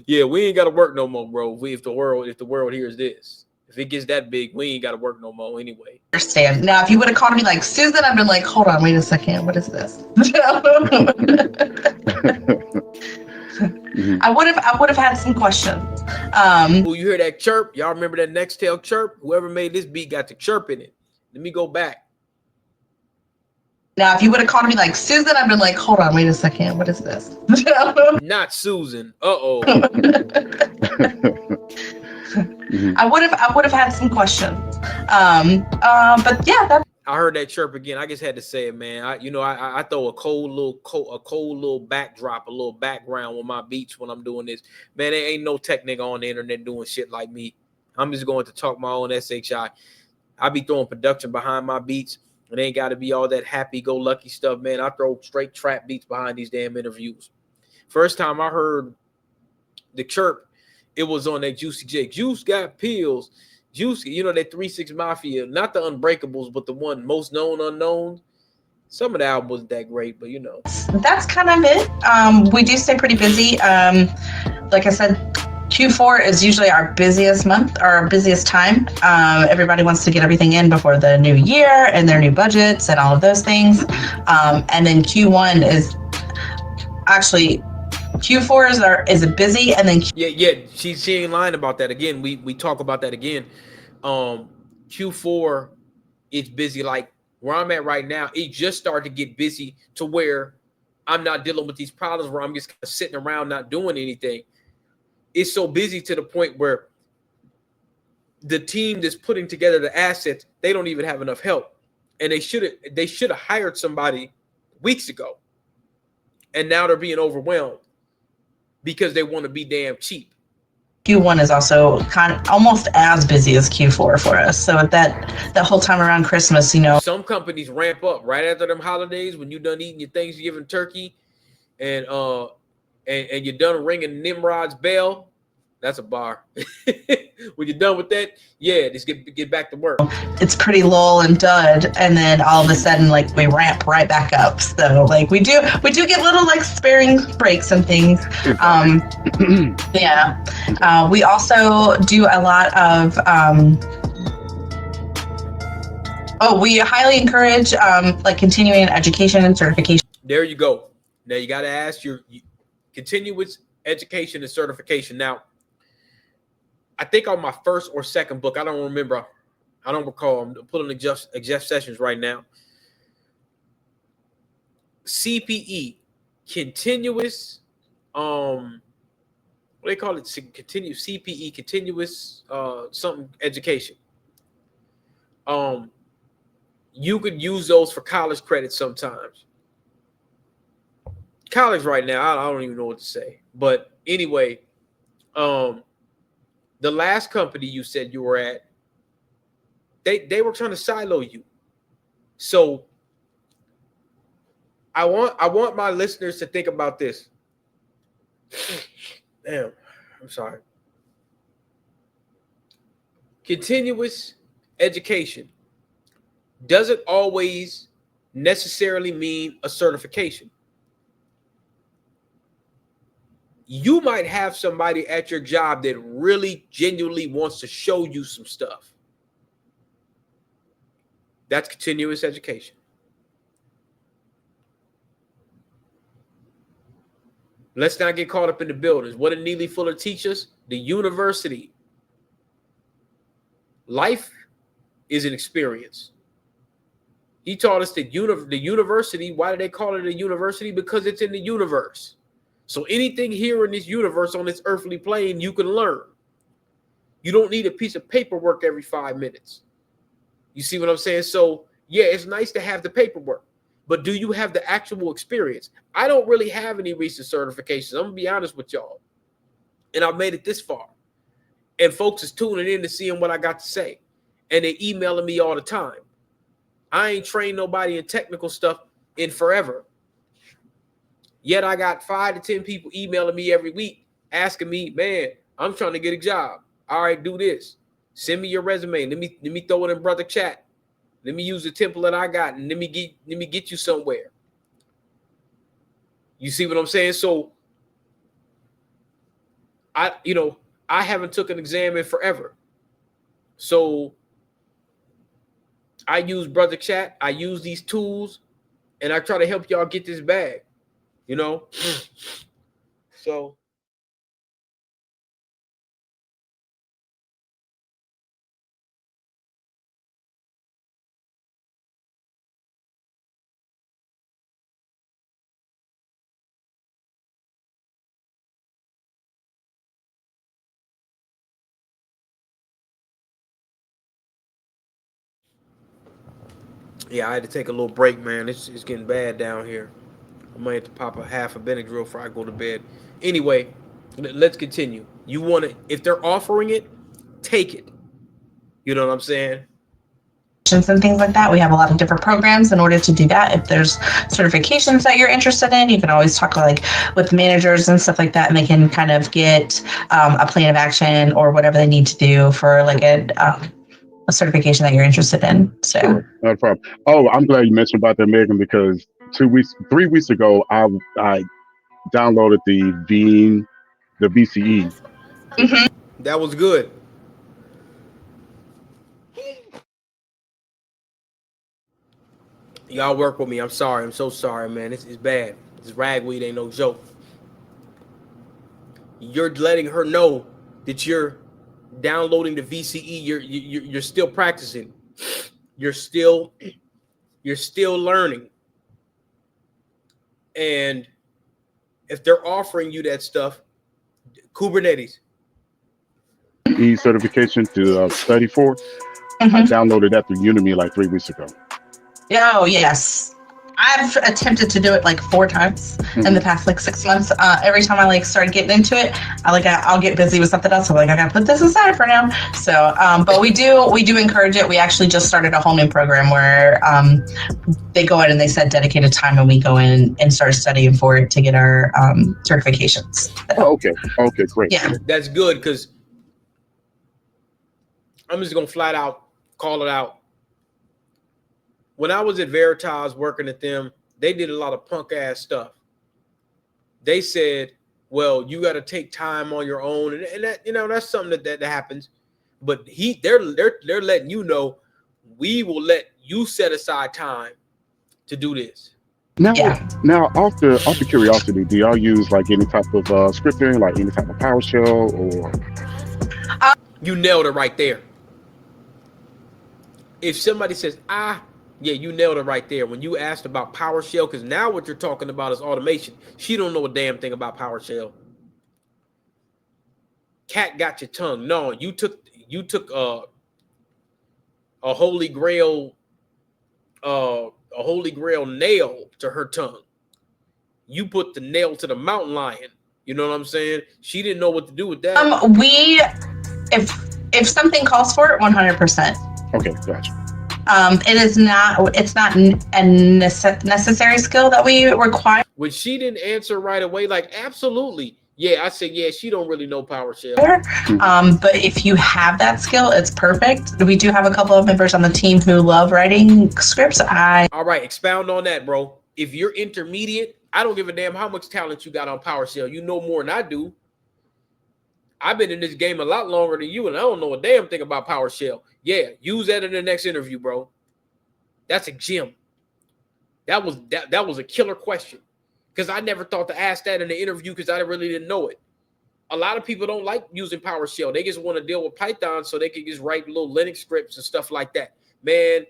Yeah, we ain't gotta work no more, bro. If the world hears this, if it gets that big, we ain't gotta work no more anyway. Understand. Now, if you would have called me like Susan, I've been like, hold on, wait a second, what is this? I would have had some questions. You hear that chirp? Y'all remember that Nextel chirp? Whoever made this beat got the chirp in it. Let me go back. Now, if you would have called me like Susan, I've been like, hold on, wait a second, what is this? Not Susan. Uh-oh. I would have had some questions. But yeah, I heard that chirp again. I just had to say it, man. I throw a cold little backdrop, a little background on my beats when I'm doing this. Man, there ain't no tech nigga on the internet doing shit like me. I'm just going to talk my own SHI. I be throwing production behind my beats. It ain't got to be all that happy-go-lucky stuff, man. I throw straight trap beats behind these damn interviews. First time I heard the chirp, it was on that Juicy J. Juice got pills. Juice, you know, that 3-6 Mafia, not the Unbreakables, but the one Most Known Unknown. Some of the album wasn't that great, but you know. That's kind of it. We do stay pretty busy. Like I said, Q4 is usually our busiest month, our busiest time. Everybody wants to get everything in before the new year and their new budgets and all of those things. And then Q1 is actually Q4 is busy, and then she ain't lying about that. Again, we talk about that again. Q4 is busy. Like where I'm at right now, it just started to get busy to where I'm not dealing with these problems where I'm just kind of sitting around not doing anything. It's so busy to the point where the team that's putting together the assets, they don't even have enough help. And they should have hired somebody weeks ago. And now they're being overwhelmed because they want to be damn cheap. Q1 is also kind of almost as busy as Q4 for us. So at that whole time around Christmas, you know. Some companies ramp up right after them holidays when you're done eating your Thanksgiving turkey and you're done ringing Nimrod's bell. That's a bar. When you're done with that, just get back to work. It's pretty lull and dud, and then all of a sudden, like we ramp right back up. So like we do get little like sparing breaks and things. We also do a lot of. We highly encourage like continuing education and certification. There you go. Now you got to ask your continuous education and certification. Now, I think on my first or second book, I don't remember. I don't recall. I'm pulling the Jeff Sessions right now. CPE, continuous, what they call it? Continuous CPE, continuous something education. You could use those for college credits sometimes. College right now, I don't even know what to say. But anyway, the last company you said you were at, they were trying to silo you. So I want my listeners to think about this. Damn, I'm sorry. continuous education doesn't always necessarily mean a certification. You might have somebody at your job that really genuinely wants to show you some stuff. That's continuous education. Let's not get caught up in the buildings. What did Neely Fuller teach us? The university. Life is an experience. He taught us that the university, why do they call it a university? Because it's in the universe. So anything here in this universe on this earthly plane, you can learn. You don't need a piece of paperwork every 5 minutes. You see what I'm saying? So yeah, it's nice to have the paperwork, but do you have the actual experience? I don't really have any recent certifications. I'm gonna be honest with y'all. And I've made it this far. And folks is tuning in to seeing what I got to say. And they emailing me all the time. I ain't trained nobody in technical stuff in forever. Yet I got 5 to 10 people emailing me every week asking me, man, I'm trying to get a job. All right, do this. Send me your resume. Let me throw it in brother chat. Let me use the template I got and let me get you somewhere. You see what I'm saying? So I haven't took an exam in forever. So I use brother chat. I use these tools and I try to help y'all get this bag. You know, so yeah, I had to take a little break, man. It's getting bad down here. I might have to pop a half a Benadryl before I go to bed. Anyway, let's continue. You want to, if they're offering it, take it. You know what I'm saying? And things like that. We have a lot of different programs in order to do that. If there's certifications that you're interested in, you can always talk with managers and stuff like that, and they can kind of get a plan of action or whatever they need to do for a certification that you're interested in. So sure, no problem. Oh, I'm glad you mentioned about that, Megan, because 3 weeks ago, I downloaded the veem, the VCE. Mm-hmm. That was good. Y'all work with me. I'm sorry. I'm so sorry, man. It's bad. This ragweed ain't no joke. You're letting her know that you're downloading the VCE. You're still practicing. You're still learning. And if they're offering you that stuff, Kubernetes. E-certification to study for. Mm-hmm. I downloaded that through Udemy like 3 weeks ago. Oh, yes. I've attempted to do it 4 times in the past 6 months. Every time I start getting into it, I'll get busy with something else. I'm I gotta put this aside for now. So, but we do encourage it. We actually just started a whole new program where they go in and they set dedicated time, and we go in and start studying for it to get our certifications. So, oh, okay, great. Yeah, that's good, because I'm just gonna flat out call it out. When I was at Veritas working at them, they did a lot of punk ass stuff. They said, well, you got to take time on your own. And that, that's something that happens. But they're letting you know, we will let you set aside time to do this. Now, off the curiosity, do y'all use any type of scripting, like any type of PowerShell or? You nailed it right there. If somebody says, yeah, you nailed it right there. When you asked about PowerShell, because now what you're talking about is automation. She don't know a damn thing about PowerShell. Cat got your tongue. No, you took a holy grail nail to her tongue. You put the nail to the mountain lion. You know what I'm saying? She didn't know what to do with that. If something calls for it, 100%. Okay, gotcha. It's not a necessary skill that we require. When she didn't answer right away, absolutely, Yeah, I said, yeah, she don't really know PowerShell. But if you have that skill, it's perfect. We do have a couple of members on the team who love writing scripts. All right, expound on that, bro. If you're intermediate, I don't give a damn how much talent you got on PowerShell. You know more than I do. I've been in this game a lot longer than you, and I don't know a damn thing about PowerShell. Yeah, use that in the next interview, bro. That's a gem. That was a killer question, because I never thought to ask that in the interview because I really didn't know it. A lot of people don't like using PowerShell. They just want to deal with Python so they can just write little Linux scripts and stuff like that. Man,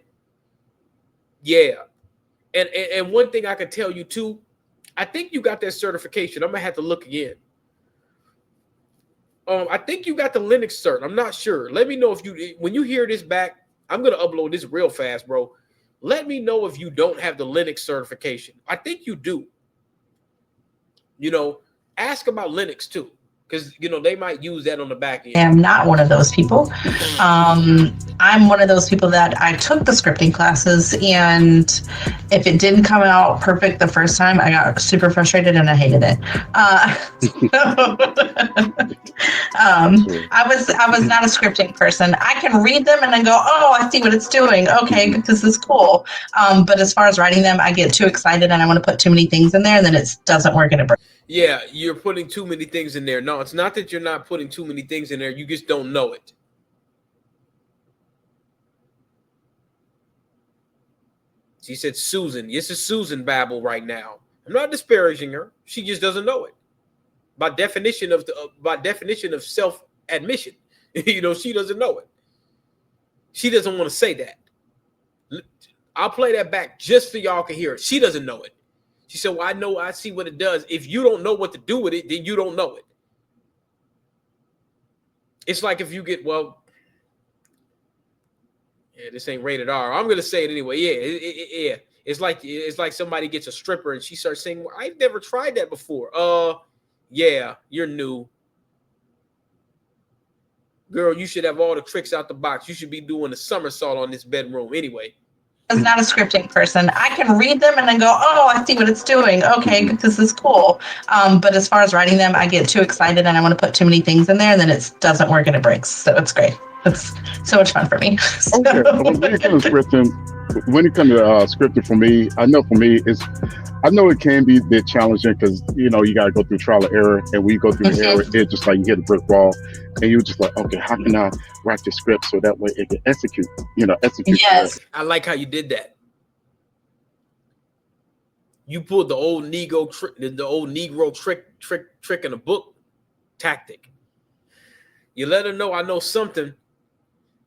yeah. And one thing I can tell you too, I think you got that certification. I'm gonna have to look again. I think you got the Linux cert. I'm not sure. Let me know if you, when you hear this back, I'm gonna upload this real fast, bro. Let me know if you don't have the Linux certification. I think you do. You know, ask about Linux too, because you know they might use that on the back end. I am not one of those people. I'm one of those people that I took the scripting classes, and if it didn't come out perfect the first time, I got super frustrated and I hated it. I was not a scripting person. I can read them and then go, oh, I see what it's doing. Okay, this is cool. But as far as writing them, I get too excited and I want to put too many things in there, and then it doesn't work and it breaks. Yeah, you're putting too many things in there. No, it's not that you're not putting too many things in there. You just don't know it. She said Susan. This is Susan babble right now. I'm not disparaging her. She just doesn't know it. By definition of self-admission, you know, she doesn't know it. She doesn't want to say that. I'll play that back just so y'all can hear it. She doesn't know it. She said, well, I know, I see what it does. If you don't know what to do with it, then you don't know it. It's like if you get, well, yeah, this ain't rated R. I'm going to say it anyway. Yeah, It's like somebody gets a stripper and she starts saying, well, I've never tried that before. Yeah, you're new. Girl, you should have all the tricks out the box. You should be doing a somersault on this bedroom anyway. I was not a scripting person. I can read them and then go, oh, I see what it's doing. Okay, this is cool. But as far as writing them, I get too excited and I want to put too many things in there, and then it doesn't work and it breaks. So it's great. It's so much fun for me. Okay. When it comes to scripting, for me, I know I know it can be a bit challenging because, you know, you got to go through trial and error. And when you go through the error, it's just like you hit a brick wall. And you're just like, okay, how can I write the script so that way it can execute? Yes. I like how you did that. You pulled the old Negro trick in a book tactic. You let her know I know something,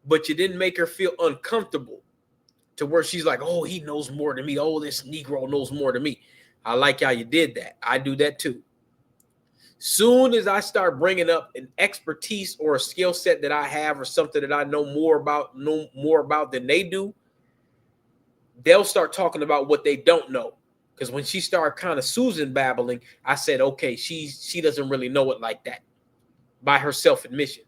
but you didn't make her feel uncomfortable to where she's like, oh, he knows more than me. Oh, this Negro knows more than me. I like how you did that. I do that too. Soon as I start bringing up an expertise or a skill set that I have or something that I know more about than they do, they'll start talking about what they don't know. Because when she started kind of Susan babbling, I said, okay, she doesn't really know it like that by her self-admission.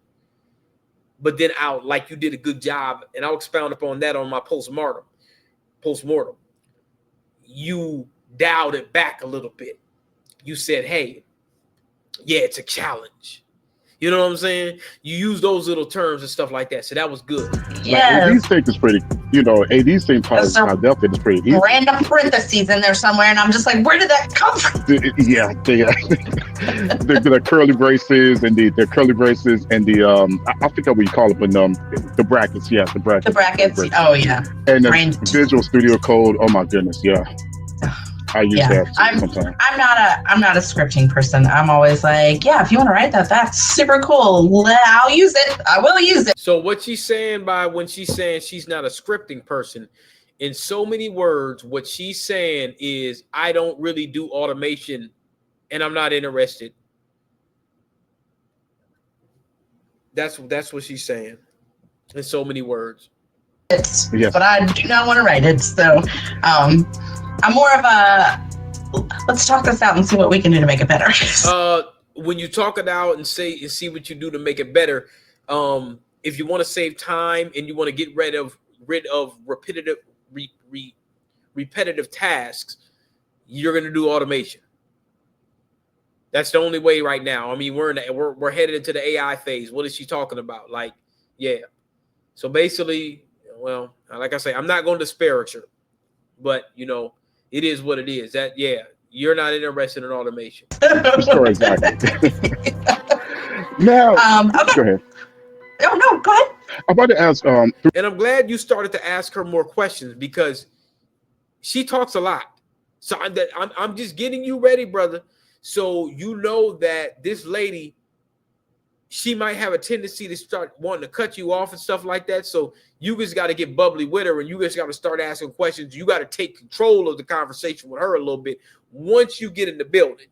But then like you did a good job, and I'll expound upon that on my postmortem. You dialed it back a little bit. You said, hey, yeah, it's a challenge. You know what I'm saying? You use those little terms and stuff like that. So that was good. Yeah. Like, AD's is pretty, AD's thing part is pretty easy. Random parentheses in there somewhere, and I'm just like, where did that come from? Yeah, the curly braces and the curly braces and the I forget what you call it, but the brackets, yeah, the brackets. The brackets. Oh yeah. And the Visual Studio Code. Oh my goodness, yeah. I use that sometimes. I'm not a scripting person. I'm always like, yeah, if you want to write that, that's super cool. I'll use it. I will use it. So what she's saying when she's saying she's not a scripting person, in so many words, what she's saying is, I don't really do automation and I'm not interested. That's what she's saying in so many words. Yes. But I do not want to write it. So I'm more of a, let's talk this out and see what we can do to make it better. When you talk it out and see what you do to make it better, if you want to save time and you want to get rid of repetitive tasks, you're going to do automation. That's the only way right now. I mean, we're headed into the AI phase. What is she talking about? Like, yeah. So basically, well, like I say, I'm not going to disparage her, but you know, it is what it is. That you're not interested in automation. Sure, exactly. Now, okay. go ahead. No, go ahead. I'm about to ask. And I'm glad you started to ask her more questions because she talks a lot. So I'm just getting you ready, brother. So you know that this lady, she might have a tendency to start wanting to cut you off and stuff like that. So you just got to get bubbly with her, and you just got to start asking questions. You got to take control of the conversation with her a little bit once you get in the building.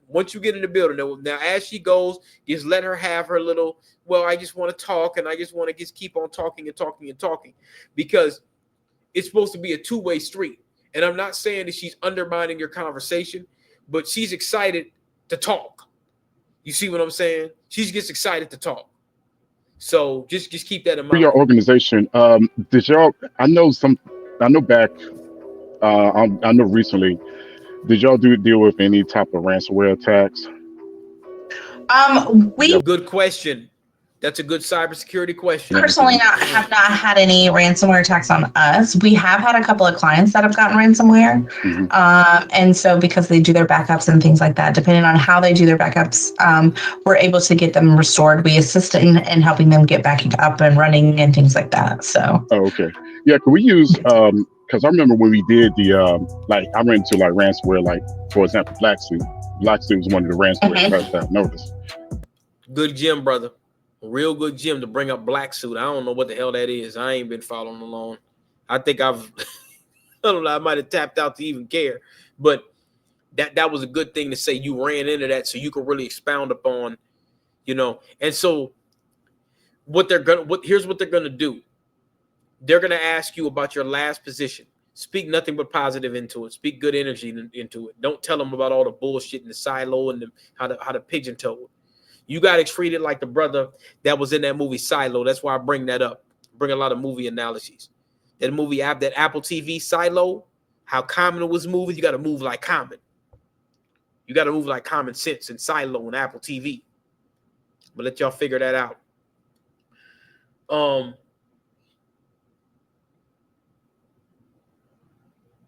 Now as she goes, just let her have her little, well, I just want to talk, and I just want to just keep on talking and talking and talking, because it's supposed to be a two-way street. And I'm not saying that she's undermining your conversation, but she's excited to talk. You see what I'm saying? She gets excited to talk. So just keep that in mind. For your organization, did y'all? I know back. I know recently. Did y'all deal with any type of ransomware attacks? Good question. That's a good cybersecurity question. Personally have not had any ransomware attacks on us. We have had a couple of clients that have gotten ransomware. Mm-hmm. And so because they do their backups and things like that, depending on how they do their backups, we're able to get them restored. We assist in helping them get back up and running and things like that. So. Oh, okay. Yeah, can we use, because I remember when we did the, I ran into like ransomware, like for example, Black Suit. Black Suit was one of the ransomware first I noticed. Good gym, brother. Real good gym to bring up Black Suit. I don't know what the hell that is. I ain't been following along. I think I don't know, I might have tapped out to even care. But that was a good thing to say. You ran into that so you could really expound upon, you know. And so here's what they're gonna do. They're gonna ask you about your last position. Speak nothing but positive into it. Speak good energy into it. Don't tell them about all the bullshit in the silo and how to pigeon toe it. You got to treat it like the brother that was in that movie Silo. That's why I bring that up. Bring a lot of movie analogies. That movie, that Apple TV Silo, how Common was moving. You got to move like Common. You got to move like Common Sense and Silo and Apple TV. But let y'all figure that out.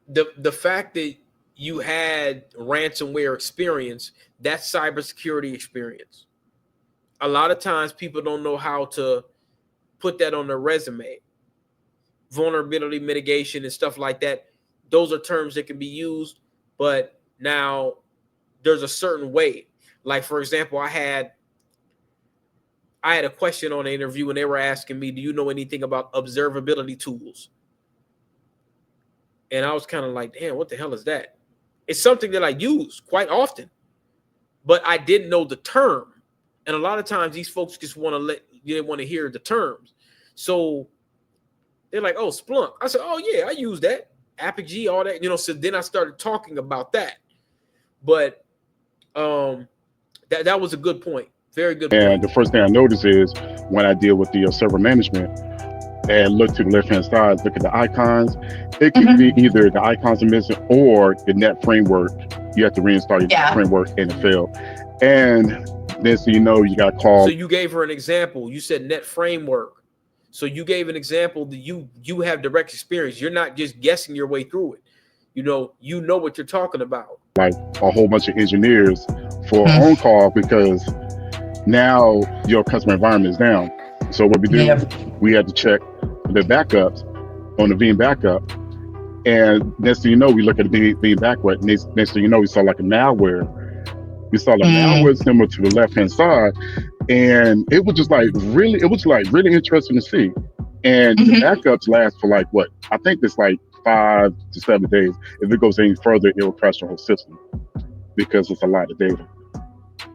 The fact that you had ransomware experience, that's cybersecurity experience. A lot of times people don't know how to put that on their resume. Vulnerability mitigation and stuff like that. Those are terms that can be used, but now there's a certain way. Like, for example, I had a question on an interview and they were asking me, do you know anything about observability tools? And I was kind of like, damn, what the hell is that? It's something that I use quite often, but I didn't know the term. And a lot of times these folks just want to hear the terms. So they're like, oh, Splunk. I said, oh yeah, I use that. Apogee, all that, so then I started talking about that. But that was a good point. Very good point. And the first thing I noticed is when I deal with the server management and look to the left-hand side, look at the icons, it can be either the icons are missing or the net framework. You have to reinstall your net framework and it failed. And then so you got to call. So you gave her an example. You said net framework. So you gave an example that you have direct experience. You're not just guessing your way through it. You know what you're talking about. Like a whole bunch of engineers for on call because now your customer environment is down. So what we do, we had to check the backups on the veem backup. And next thing you know, we look at the veem backup. Next thing you know, we saw like a malware. We saw the malware similar to the left-hand side. And it was just like really interesting to see. And the backups last for like what? I think it's like 5 to 7 days. If it goes any further, it will crash the whole system because it's a lot of data.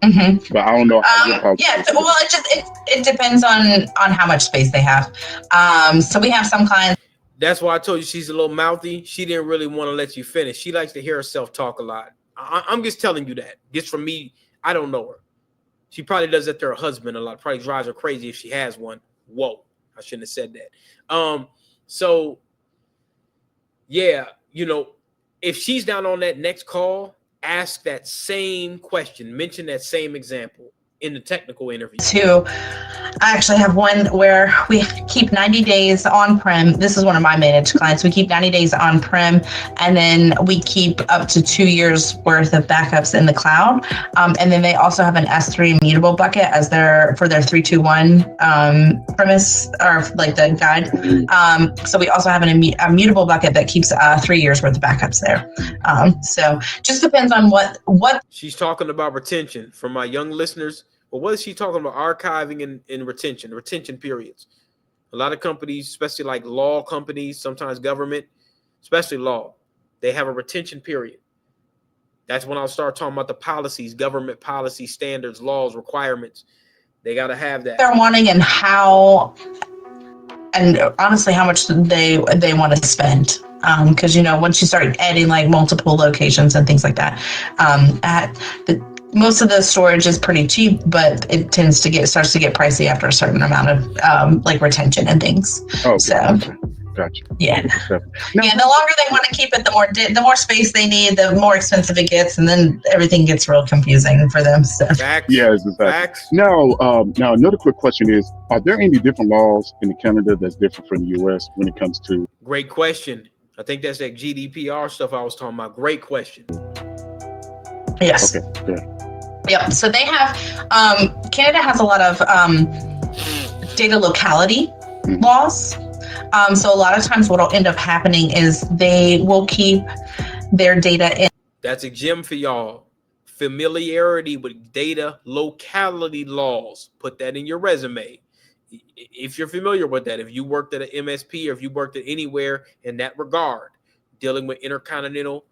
But I don't know how well, it depends on how much space they have. So we have some clients. That's why I told you she's a little mouthy. She didn't really want to let you finish. She likes to hear herself talk a lot. I'm just telling you that. Just from me, I don't know her. She probably does that to her husband a lot. Probably drives her crazy if she has one. Whoa, I shouldn't have said that. So yeah, if she's down on that next call, ask that same question, mention that same example in the technical interview? I actually have one where we keep 90 days on-prem. This is one of my managed clients. We keep 90 days on-prem, and then we keep up to 2 years worth of backups in the cloud. And then they also have an S3 immutable bucket as for their 321 premise, or like the guide. So we also have an immutable bucket that keeps 3 years worth of backups there. So just depends on what she's talking about. Retention. For my young listeners, well, what is she talking about? Archiving and retention periods. A lot of companies, especially like law companies, sometimes government, especially law, they have a retention period. That's when I'll start talking about the policies, government policy, standards, laws, requirements. They got to have that. They're wanting and how, and honestly, how much they want to spend. Because, once you start adding like multiple locations and things like that, most of the storage is pretty cheap, but it starts to get pricey after a certain amount of like retention and things. Oh, okay. So, gotcha. Yeah. No. Yeah. The longer they want to keep it, the more space they need, the more expensive it gets, and then everything gets real confusing for them. So. Facts. Yes, exactly. Facts. Now, another quick question is: are there any different laws in Canada that's different from the U.S. when it comes to? Great question. I think that's that GDPR stuff I was talking about. Great question. Yes. Okay. Good. Yep. So they have, Canada has a lot of data locality laws. So a lot of times what will end up happening is they will keep their data in. That's a gem for y'all. Familiarity with data locality laws. Put that in your resume. If you're familiar with that, if you worked at an MSP or if you worked at anywhere in that regard, dealing with intercontinental,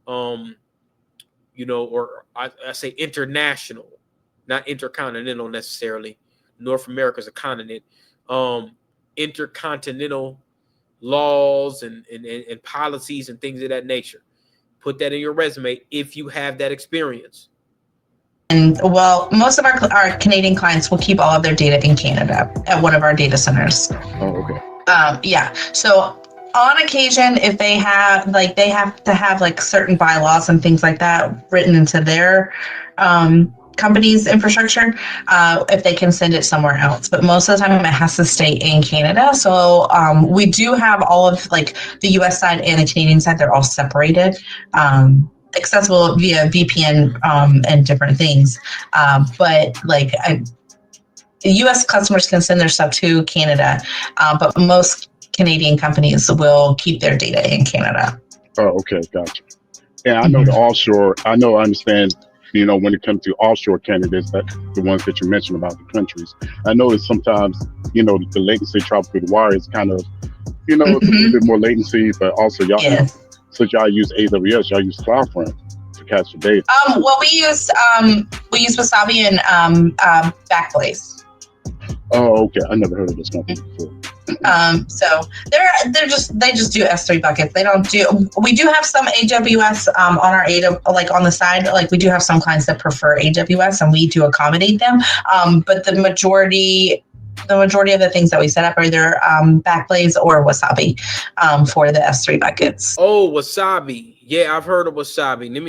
or I say international, not intercontinental necessarily. North America is a continent. Intercontinental laws and policies and things of that nature. Put that in your resume if you have that experience. And well, most of our Canadian clients will keep all of their data in Canada at one of our data centers. Oh, okay. Yeah. So on occasion, if they have to have like certain bylaws and things like that written into their company's infrastructure, if they can send it somewhere else. But most of the time it has to stay in Canada. So we do have all of like the US side and the Canadian side, they're all separated. Accessible via VPN and different things. But like US customers can send their stuff to Canada, but most Canadian companies will keep their data in Canada. Oh, okay, gotcha. And I know the offshore, I understand, when it comes to offshore candidates, that the ones that you mentioned about the countries, I know that sometimes, the latency travel through the wire is kind of, a little bit more latency, but also y'all, since y'all use AWS, y'all use CloudFront to catch the data. Well, we use Wasabi and Backblaze. Oh, okay. I never heard of this company before. So they just do S3 buckets. They don't do. We do have some AWS on our like on the side. Like we do have some clients that prefer AWS, and we do accommodate them. But the majority of the things that we set up are either Backblaze or Wasabi for the S3 buckets. Oh, Wasabi. Yeah, I've heard of Wasabi. Let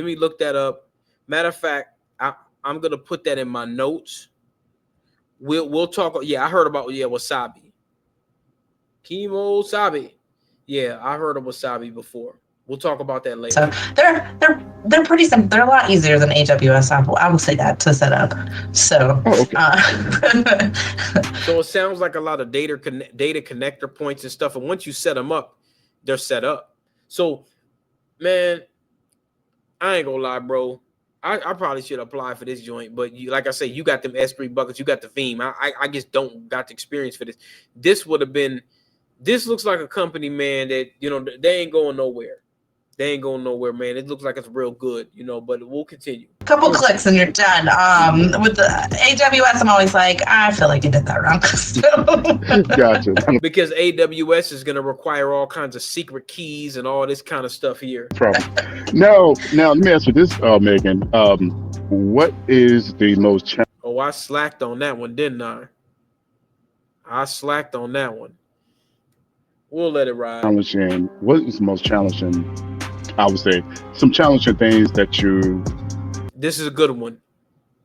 me look that up. Matter of fact, I'm gonna put that in my notes. We'll talk. Yeah, I heard about Wasabi. Chemo Wasabi. Yeah, I heard of Wasabi before. We'll talk about that later. So they're pretty simple. They're a lot easier than AWS. I will say that to set up. So so it sounds like a lot of data connector points and stuff. And once you set them up, they're set up. So, man, I ain't gonna lie, bro. I probably should apply for this joint, but like I say, you got them S3 buckets, you got the veem. I just don't got the experience for this. This looks like a company, man, that they ain't going nowhere. They ain't going nowhere, man. It looks like it's real good, but we'll continue. A couple clicks and you're done. With the AWS, I'm always like, I feel like you did that wrong. Gotcha. Because AWS is going to require all kinds of secret keys and all this kind of stuff here. Probably. Now let me ask you this, Megan. What is the most Oh, I slacked on that one, didn't I? I slacked on that one. We'll let it ride. What is the most challenging I would say some challenging things that you. This is a good one.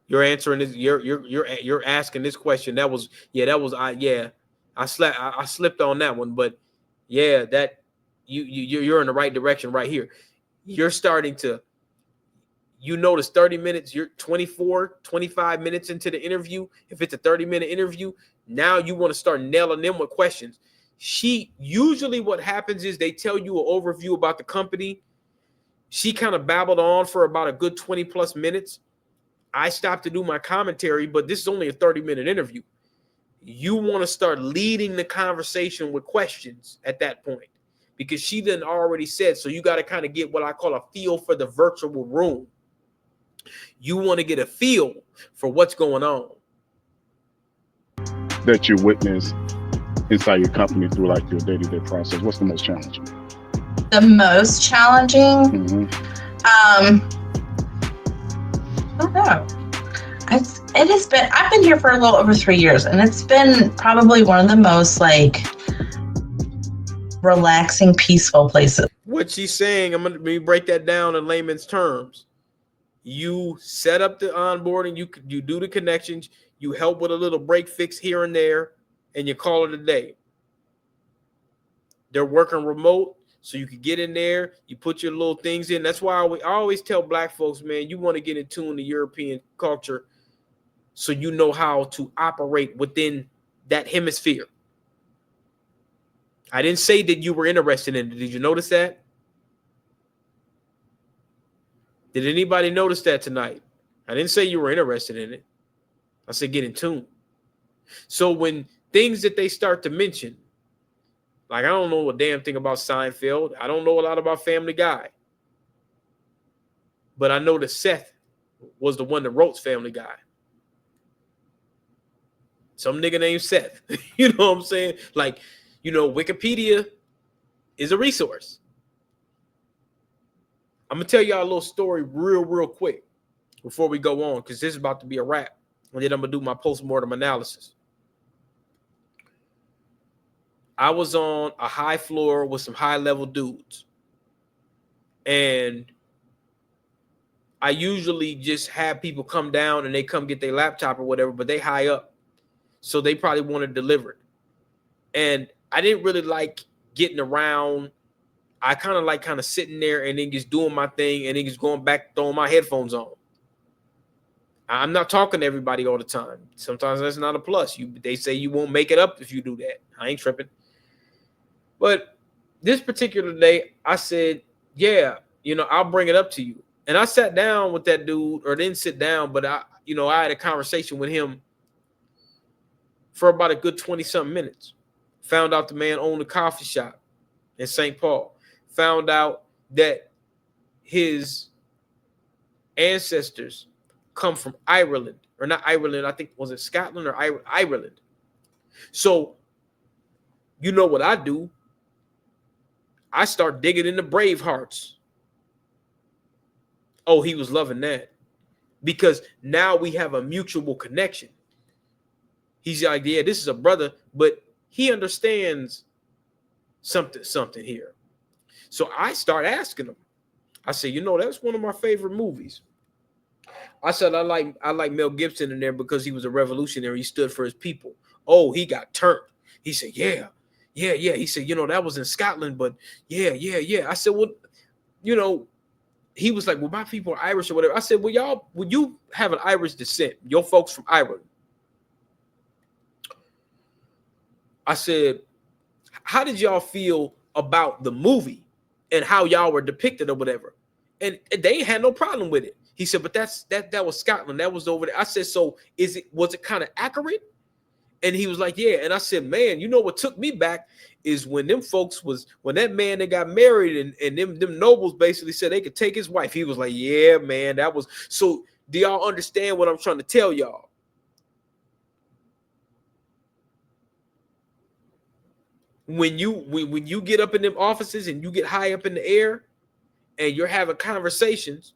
You're answering this. You're asking this question. That was I slipped on that one, but yeah, that you're in the right direction right here. You're starting to, notice 30 minutes, you're 24, 25 minutes into the interview. If it's a 30-minute interview, now you want to start nailing them with questions. Usually what happens is they tell you an overview about the company. She kind of babbled on for about a good 20 plus minutes. I stopped to do my commentary, but this is only a 30-minute interview. You want to start leading the conversation with questions at that point, because she done already said, so you got to kind of get what I call a feel for the virtual room. You want to get a feel for what's going on. That you witness inside your company through like your day-to-day process. What's the most challenging? The most challenging? I don't know. It has been, I've been here for a little over 3 years, and it's been probably one of the most like relaxing, peaceful places. What she's saying, I'm going to break that down in layman's terms. You set up the onboarding, you do the connections, you help with a little break fix here and there, and you call it a day. They're working remote, so you can get in there, you put your little things in. That's why I always tell black folks, man, you want to get in tune to European culture so you know how to operate within that hemisphere. I didn't say that you were interested in it. Did you notice that? Did anybody notice that tonight? I didn't say you were interested in it. I said get in tune. So when things that they start to mention, like I don't know a damn thing about Seinfeld. I don't know a lot about Family Guy. But I know that Seth was the one that wrote Family Guy. Some nigga named Seth. You know what I'm saying? Like, Wikipedia is a resource. I'm going to tell y'all a little story real quick before we go on, because this is about to be a wrap. And then I'm going to do my postmortem analysis. I was on a high floor with some high-level dudes. And I usually just have people come down and they come get their laptop or whatever, but they high up. So they probably want it delivered. And I didn't really like getting around. I kind of sitting there and then just doing my thing and then just going back, throwing my headphones on. I'm not talking to everybody all the time. Sometimes that's not a plus. They say you won't make it up if you do that. I ain't tripping. But this particular day, I said, yeah, I'll bring it up to you. And I sat down with that dude, or didn't sit down, but I had a conversation with him for about a good 20-something minutes. Found out the man owned a coffee shop in St. Paul. Found out that his ancestors come from Ireland, or not Ireland, I think, was it Scotland or Ireland? So, you know what I do? I start digging into Bravehearts. Oh, he was loving that. Because now we have a mutual connection. He's like, yeah, this is a brother, but he understands something here. So I start asking him. I said, that's one of my favorite movies. I said, I like Mel Gibson in there because he was a revolutionary. He stood for his people. Oh, he got turned. He said, yeah. He said, that was in Scotland, but yeah. I said, well, he was like, well, my people are Irish or whatever. I said, well, would you have an Irish descent? Your folks from Ireland. I said, how did y'all feel about the movie and how y'all were depicted or whatever? And they ain't had no problem with it. He said, but that was Scotland. That was over there. I said, so was it kind of accurate? And he was like, yeah. And I said, man, what took me back is when that man that got married and them nobles basically said they could take his wife. He was like, yeah, man, that was. So do y'all understand what I'm trying to tell y'all? When you get up in them offices and you get high up in the air and you're having conversations,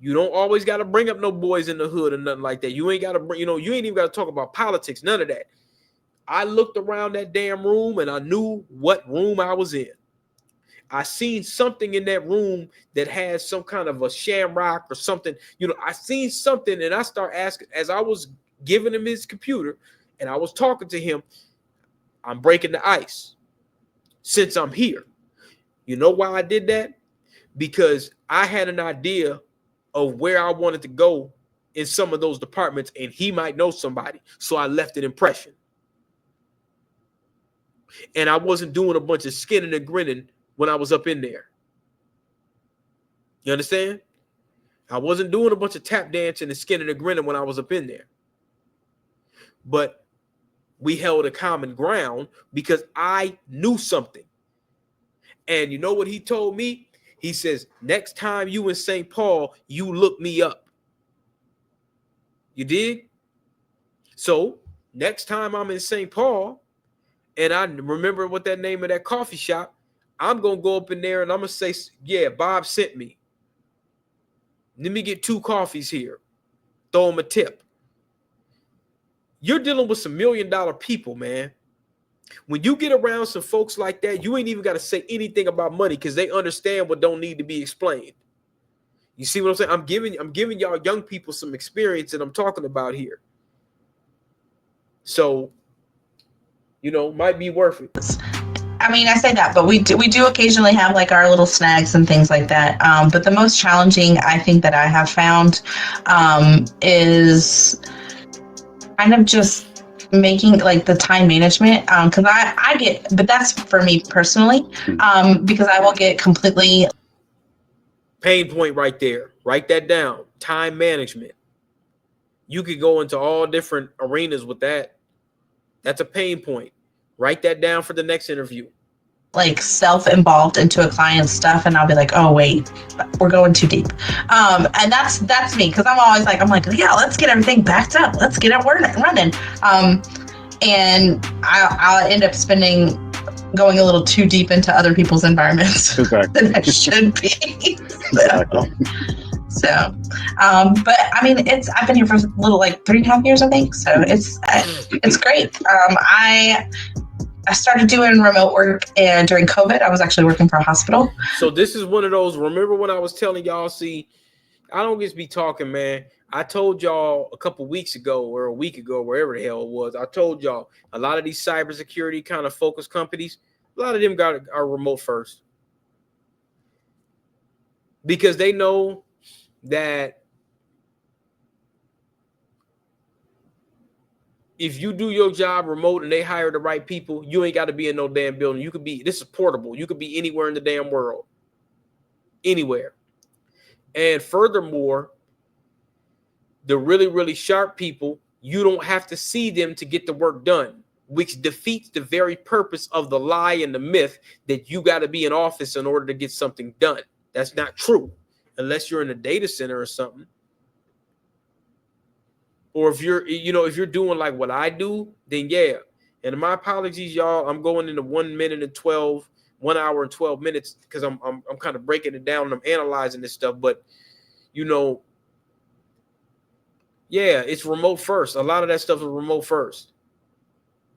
you don't always got to bring up no boys in the hood or nothing like that. You ain't got to bring, you ain't even got to talk about politics, none of that. I looked around that damn room and I knew what room I was in. I seen something in that room that has some kind of a shamrock or something. You know, I seen something, and I start asking as I was giving him his computer and I was talking to him. I'm breaking the ice since I'm here. You know why I did that? Because I had an idea of where I wanted to go in some of those departments, and he might know somebody. So I left an impression. And I wasn't doing a bunch of skinning and grinning when I was up in there. You understand? I wasn't doing a bunch of tap dancing and skinning and grinning when I was up in there. But we held a common ground because I knew something. And you know what he told me? He says, next time you in St. Paul, you look me up. You dig? So next time I'm in St. Paul, and I remember what that name of that coffee shop, I'm going to go up in there and I'm going to say, yeah, Bob sent me. Let me get 2 coffees here. Throw him a tip. You're dealing with some $1 million people, man. When you get around some folks like that, you ain't even got to say anything about money because they understand what don't need to be explained. You see what I'm saying? I'm giving y'all young people some experience that I'm talking about here. So, you know, might be worth it. I mean, I say that, but we do occasionally have like our little snags and things like that. But the most challenging I think that I have found is kind of just making like the time management, because I get, but that's for me personally, because I will get completely pain point right there. Write that down. Time management. You could go into all different arenas with that. That's a pain point. Write that down for the next interview. Like self-involved into a client's stuff, and I'll be like, oh wait, we're going too deep. And that's me, because I'm always like, yeah, let's get everything backed up, let's get it running. And I'll end up going a little too deep into other people's environments than I should be. So, but I mean, I've been here for a little, like 3.5 years, I think. So it's great. I started doing remote work, and during COVID, I was actually working for a hospital. So this is one of those, remember when I was telling y'all, see, I don't just be talking, man. I told y'all a couple weeks ago or a week ago, wherever the hell it was, I told y'all a lot of these cybersecurity kind of focused companies, a lot of them are remote first. Because they know that if you do your job remote and they hire the right people, you ain't got to be in no damn building. You could be, this is portable. You could be anywhere in the damn world. Anywhere. And furthermore, the really, really sharp people, you don't have to see them to get the work done, which defeats the very purpose of the lie and the myth that you got to be in office in order to get something done. That's not true. Unless you're in a data center or something. Or if you're doing like what I do, then yeah. And my apologies, y'all. I'm going into 1 hour and 12 minutes because I'm kind of breaking it down and I'm analyzing this stuff. But yeah, it's remote first. A lot of that stuff is remote first.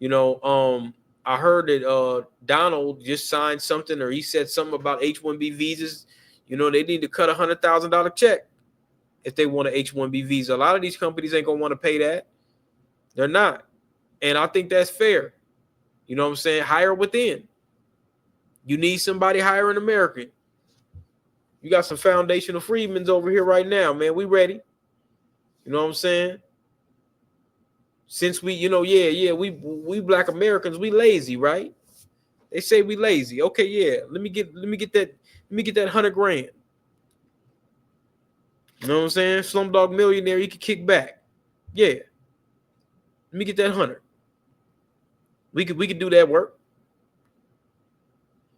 I heard that Donald just signed something, or he said something about H-1B visas. They need to cut $100,000 check if they want an H-1B visa. A lot of these companies ain't going to want to pay that. They're not. And I think that's fair. You know what I'm saying? Hire within. You need somebody, hire an American. You got some foundational freedmans over here right now, man. We ready. You know what I'm saying? Since we Black Americans, we lazy, right? They say we lazy. Okay, yeah. Let me get that $100,000. You know what I'm saying? Slumdog Millionaire, you can kick back. Yeah. Let me get that 100. We could do that work.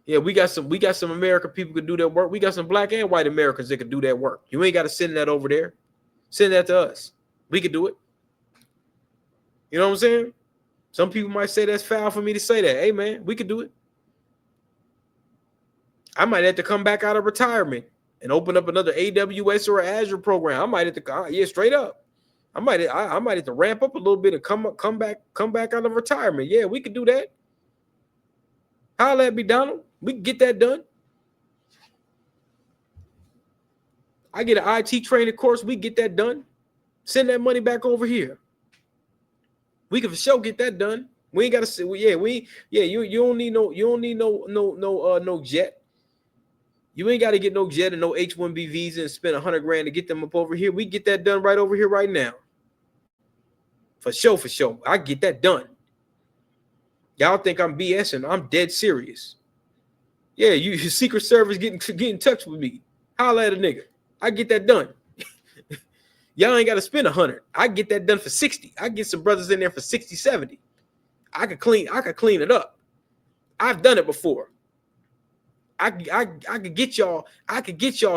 Yeah, we got some American people who can do that work. We got some Black and white Americans that can do that work. You ain't got to send that over there. Send that to us. We could do it. You know what I'm saying? Some people might say that's foul for me to say that. Hey, man, we could do it. I might have to come back out of retirement and open up another AWS or Azure program. I might have to, straight up. I might have to ramp up a little bit and come back out of retirement. Yeah, we could do that. Holla at me, Donald. We can get that done. I get an IT training course. We get that done. Send that money back over here. We can for sure get that done. We ain't gotta say, you don't need no jet. You ain't got to get no jet and no H-1B visa and spend $100,000 to get them up over here. We get that done right over here, right now. For sure. I get that done. Y'all think I'm BSing? I'm dead serious. Yeah, your Secret Service get in touch with me. Holla at a nigga. I get that done. Y'all ain't got to spend 100. I get that done for 60. I get some brothers in there for 60, 70. I could clean it up. I've done it before. I could get y'all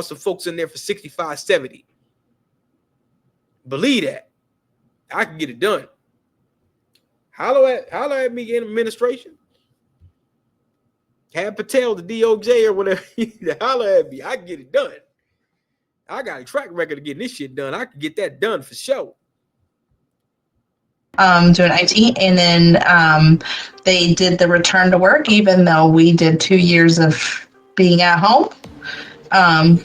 some folks in there for 65, 70. Believe that. I can get it done. Holler at me in administration. Have Patel, the DOJ or whatever, holler at me. I can get it done. I got a track record of getting this shit done. I can get that done for sure. Doing IT, and then they did the return to work, even though we did 2 years of being at home. I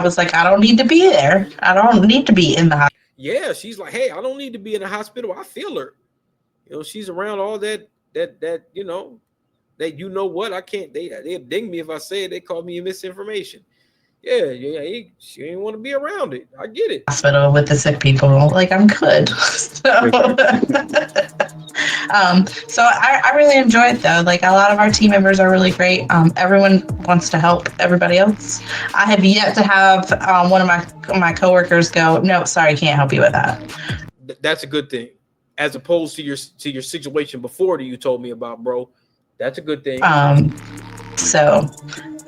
was like, I don't need to be there. I don't need to be in the hospital. Yeah, she's like, hey, I don't need to be in the hospital. I feel her. She's around all that what I can't. They'll ding me if I say it. They call me misinformation. Yeah, she ain't want to be around it. I get it. Hospital with the sick people, like I'm good. So I really enjoy it though. Like a lot of our team members are really great. Everyone wants to help everybody else. I have yet to have one of my coworkers go, no, sorry, can't help you with that. That's a good thing, as opposed to your situation before that you told me about, bro. That's a good thing. So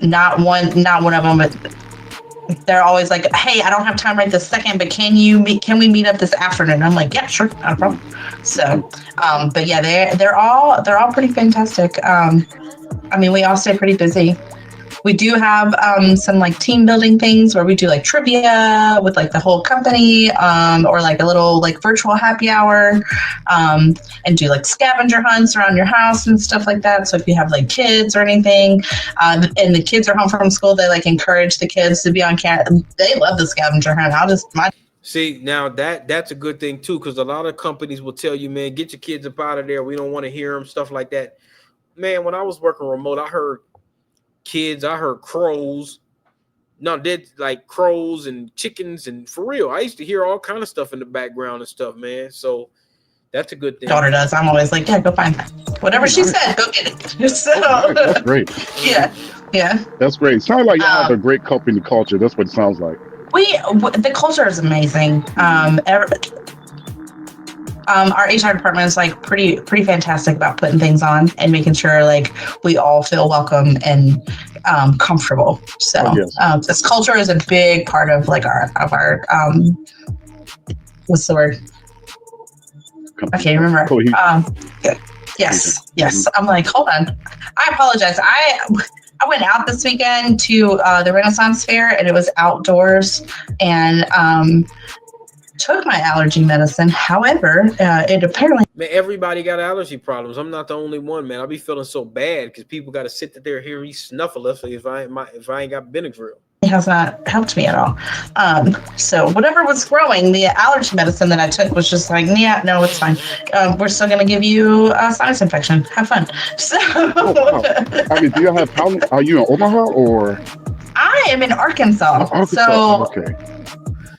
not one of them, but they're always like, hey, I don't have time right this second, but can we meet up this afternoon? I'm like, yeah, sure, not a problem. So but yeah, they're all pretty fantastic. We all stay pretty busy. We do have some like team building things where we do like trivia with like the whole company, or like a little like virtual happy hour, and do like scavenger hunts around your house and stuff like that. So if you have like kids or anything, and the kids are home from school, they like encourage the kids to be on camera. They love the scavenger hunt. See, now that's a good thing too, because a lot of companies will tell you, man, get your kids up out of there. We don't want to hear them, stuff like that. Man, when I was working remote, I heard kids, I heard crows. No, did like crows and chickens, and for real, I used to hear all kind of stuff in the background and stuff, man. So that's a good thing. Daughter does. I'm always like, yeah, go find that. Whatever she said, go get it. So that's great. Yeah. That's great. Sounds like y'all have a great company culture. That's what it sounds like. The culture is amazing. Our HR department is like pretty fantastic about putting things on and making sure like we all feel welcome and comfortable. So this culture is a big part of like our what's the word? I can't remember. Yes. I'm like, hold on. I apologize. I went out this weekend to the Renaissance Fair, and it was outdoors, and took my allergy medicine. However, it apparently... Man, everybody got allergy problems. I'm not the only one, man. I'll be feeling so bad because people got to sit there here and snuffle us if I ain't got Benadryl. It has not helped me at all. So whatever was growing, the allergy medicine that I took was just like, yeah, no, it's fine. We're still going to give you a sinus infection. Have fun. So, wow. Do you have problems? Are you in Omaha or? I am in Arkansas. So okay.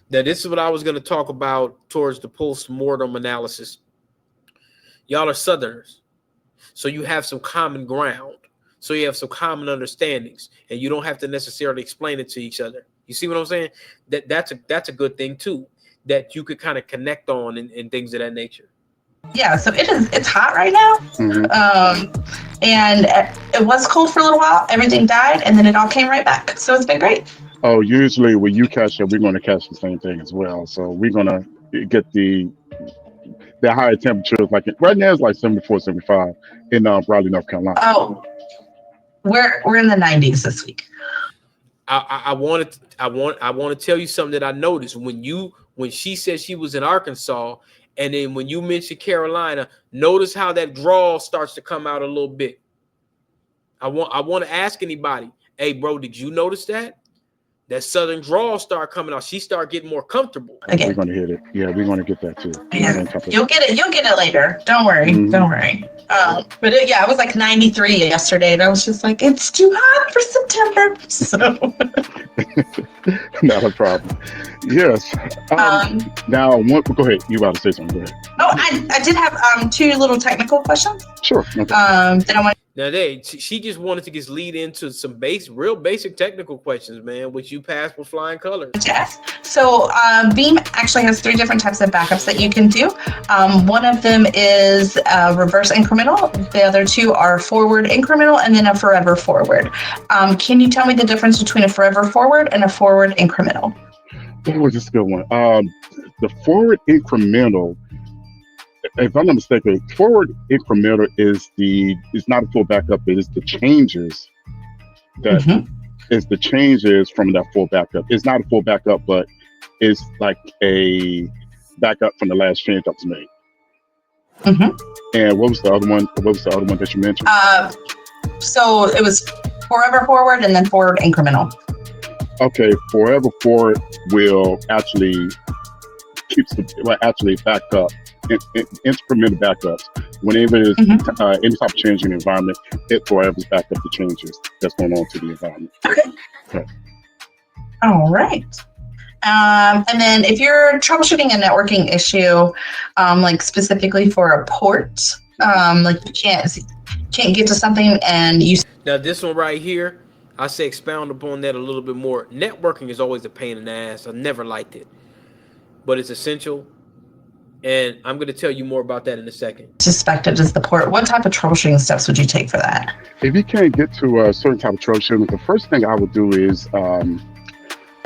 Now, this is what I was going to talk about towards the post-mortem analysis. Y'all are Southerners, so you have some common ground. So you have some common understandings, and you don't have to necessarily explain it to each other. You see what I'm saying? That's a good thing too, that you could kind of connect on and things of that nature. Yeah, so it's hot right now. Mm-hmm. And it was cold for a little while. Everything died, and then it all came right back. So it's been great. Oh, usually when you catch it, we're going to catch the same thing as well. So we're going to get the higher temperatures. Like right now, it's like 74, 75 in Raleigh, North Carolina. Oh, we're in the 90s this week. I want to tell you something that I noticed when she said she was in Arkansas, and then when you mentioned Carolina, notice how that drawl starts to come out a little bit. I want to ask anybody, hey, bro, did you notice that? that southern drawl start coming out. She start getting more comfortable. Okay. We're going to hit it. Yeah, we're going to get that too. Yeah. You'll get it. You'll get it later. Don't worry. Don't worry. But I was like 93 yesterday, and I was just like, it's too hot for September. So not a problem. Yes. Now, go ahead. You about to say something? Go ahead. Oh, I did have 2 little technical questions. Sure. Okay. That I want. Now, she just wanted to just lead into some real basic technical questions, man, which you passed with flying colors. Yes. So Veeam actually has 3 different types of backups that you can do. One of them is reverse incremental. The other 2 are forward incremental and then a forever forward. Can you tell me the difference between a forever forward and a forward incremental? Oh, this is a good one. The forward incremental, if I'm not mistaken, forward incremental is not a full backup. It is the changes that is the changes from that full backup. It's not a full backup, but it's like a backup from the last change that was made. And what was the other one? What was the other one that you mentioned? So it was forever forward and then forward incremental. Okay, forever forward will actually back up. Incremental backups. Whenever there's any type of change in the environment, it forever back up the changes that's going on to the environment. Okay. All right. And then if you're troubleshooting a networking issue, like specifically for a port, like you can't get to something and you. Now this one right here, I say expound upon that a little bit more. Networking is always a pain in the ass. I've never liked it, but it's essential. And I'm going to tell you more about that in a second. Suspected as the port. What type of troubleshooting steps would you take for that? If you can't get to a certain type of troubleshooting, the first thing I would do is I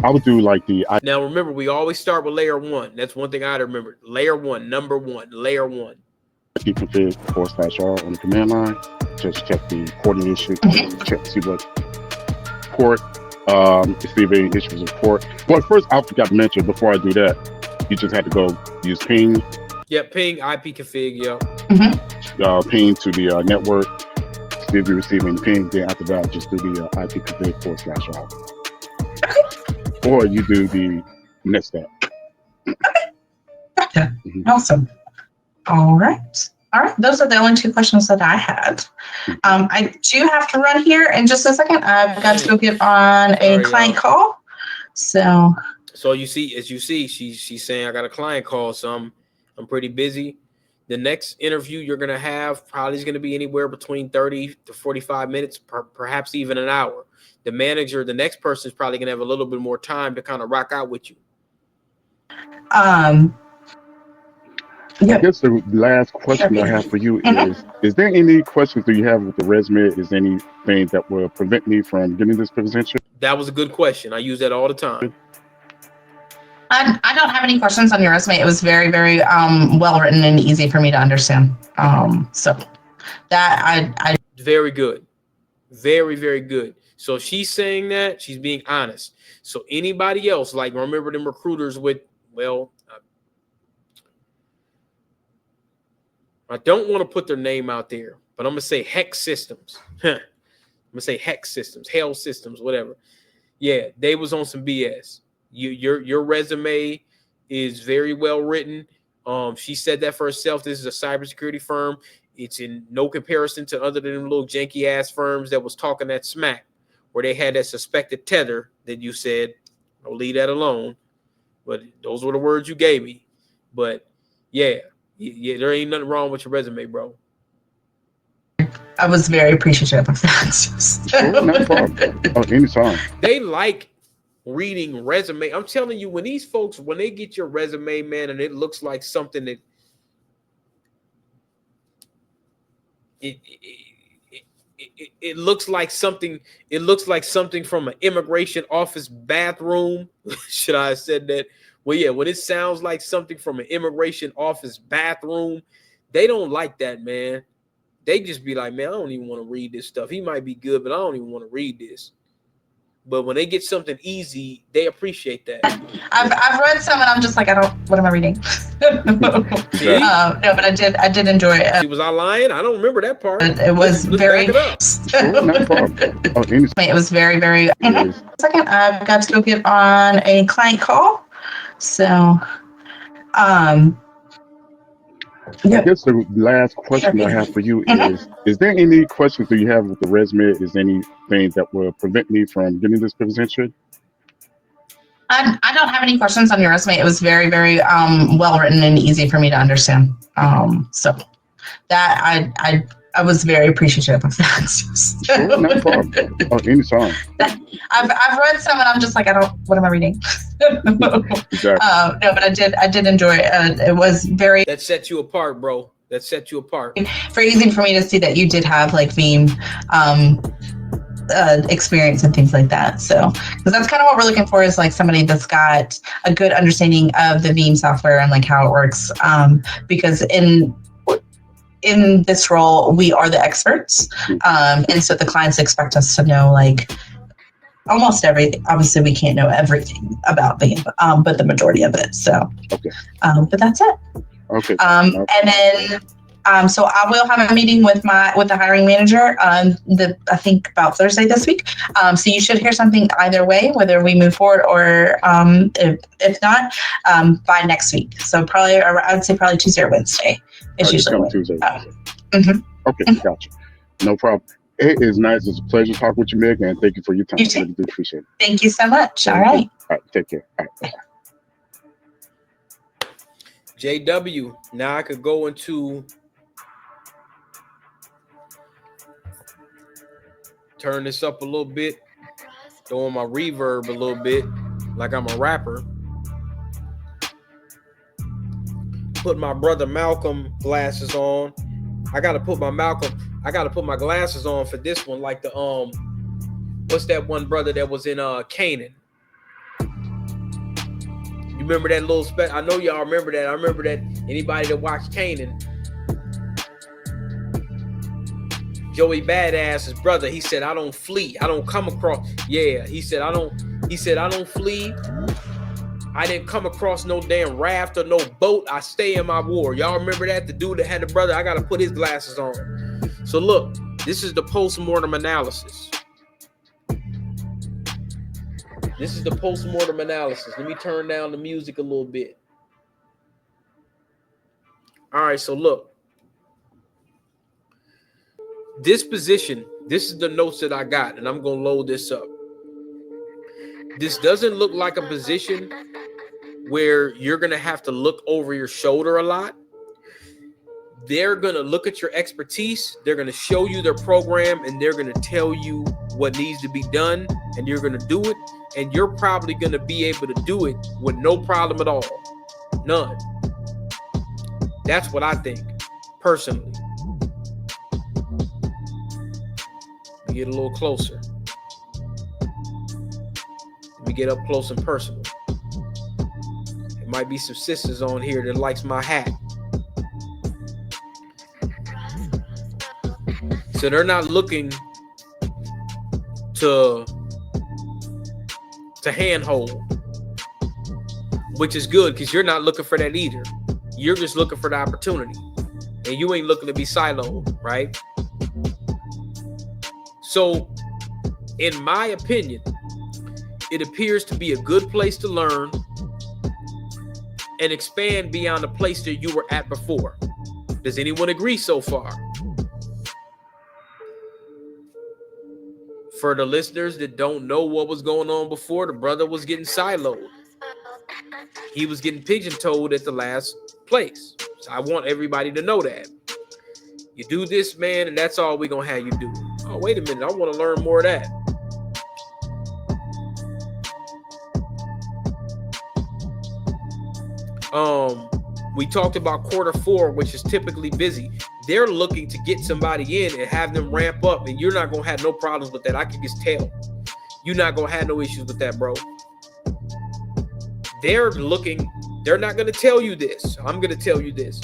would do like Now remember, we always start with layer 1. That's one thing I remember. Layer 1, number 1, layer 1. config /r on the command line. Just check the porting issue. Check to see what port. If there any issues with port. But first, I forgot to mention before I do that. You just had to go use ping. Yeah, ping, IP config, Ping to the network. See if you're receiving ping. Then after that, just do the IP config /r. Or you do the next step. Gotcha. Awesome. All right. Those are the only 2 questions that I had. I do have to run here in just a second. I've got to go get on a client call. So as you see, she's saying I got a client call, so I'm pretty busy. The next interview you're gonna have probably is gonna be anywhere between 30 to 45 minutes, perhaps even an hour. The manager, the next person is probably gonna have a little bit more time to kind of rock out with you. I guess the last question I have for you is there any questions that you have with the resume? Is there anything that will prevent me from getting this position? That was a good question. I use that all the time. I don't have any questions on your resume. It was very, very well written and easy for me to understand. So that I very good. Very, very good. So she's saying that she's being honest. So anybody else, like remember them recruiters with, I don't want to put their name out there, but I'm going to say Hex Systems. I'm going to say Hex Systems, Hell Systems, whatever. Yeah, they was on some BS. Your resume is very well written. She said that for herself. This is a cybersecurity firm. It's in no comparison to other than them little janky ass firms that was talking that smack, where they had that suspected tether that you said, I'll leave that alone. But those were the words you gave me. But yeah, there ain't nothing wrong with your resume, bro. I was very appreciative of that. Sure, no problem. Anytime. They like reading resume. I'm telling you, when these folks, when they get your resume, man, and it looks like something that it looks like something. It looks like something from an immigration office bathroom. Should I have said that? Well, yeah. When it sounds like something from an immigration office bathroom, they don't like that, man. They just be like, man, I don't even want to read this stuff. He might be good, but I don't even want to read this. but when they get something easy, they appreciate that. I've read some and I'm just like, what am I reading? See? No, but I did enjoy it. See, was I lying? I don't remember that part. It was very. Sure, no problem. It was very, very. Second, I've got to go get on a client call. So, I guess the last question I have for you is there any questions that you have with the resume? Is there anything that will prevent me from getting this position? I don't have any questions on your resume. It was very, very well written and easy for me to understand. So that I was very appreciative of that. Sure, no problem. Anytime. I've read some and I'm just like, what am I reading? Exactly. No, but I did enjoy it. It was very. That set you apart, bro. That set you apart. Very easy for me to see that you did have like veem experience and things like that. So, because that's kind of what we're looking for, is like somebody that's got a good understanding of the veem software and like how it works. Because in this role, we are the experts. And so the clients expect us to know like almost everything. Obviously, we can't know everything about veem, but the majority of it. So, okay. But that's it. Okay. And then, so I will have a meeting with the hiring manager. I think about Thursday this week. So you should hear something either way, whether we move forward or if not, by next week. So probably, I would say probably Tuesday or Wednesday. It's usually Tuesday. Mm-hmm. Okay, gotcha. No problem. It is nice. It's a pleasure talking with you, Meg, and thank you for your time. You too. I really do appreciate it. Thank you so much. All right. All right, take care. All right. JW. Now I could go into turn this up a little bit, throwing my reverb a little bit, like I'm a rapper. Put my brother Malcolm glasses on. I gotta put my glasses on for this one, like the what's that one brother that was in Canaan? You remember that little I know y'all remember that. I remember that. Anybody that watched Canaan, Joey Badass's brother, he said, I don't flee. I don't come across. Yeah, he said, I don't flee. I didn't come across no damn raft or no boat. I stay in my war. Y'all remember that? The dude that had the brother, I got to put his glasses on. So look, this is the post-mortem analysis. This is the post-mortem analysis. Let me turn down the music a little bit. All right, so look. This position, this is the notes that I got, and I'm going to load this up. This doesn't look like a position where you're going to have to look over your shoulder a lot. They're going to look at your expertise. They're going to show you their program, and they're going to tell you what needs to be done, and you're going to do it, and you're probably going to be able to do it with no problem at all. None. That's what I think, personally. Get a little closer. Let me get up close and personal. There might be some sisters on here that likes my hat. So they're not looking to handhold, which is good because you're not looking for that either. You're just looking for the opportunity, and you ain't looking to be siloed, right? So, in my opinion, it appears to be a good place to learn and expand beyond the place that you were at before. Does anyone agree so far? For the listeners that don't know what was going on before, the brother was getting siloed. He was getting pigeon-toed at the last place. So I want everybody to know that. You do this, man, and that's all we're going to have you do. Oh, wait a minute. I want to learn more of that. We talked about Q4, which is typically busy. They're looking to get somebody in and have them ramp up, and you're not going to have no problems with that. I can just tell. You're not going to have no issues with that, bro. They're not going to tell you this. I'm going to tell you this.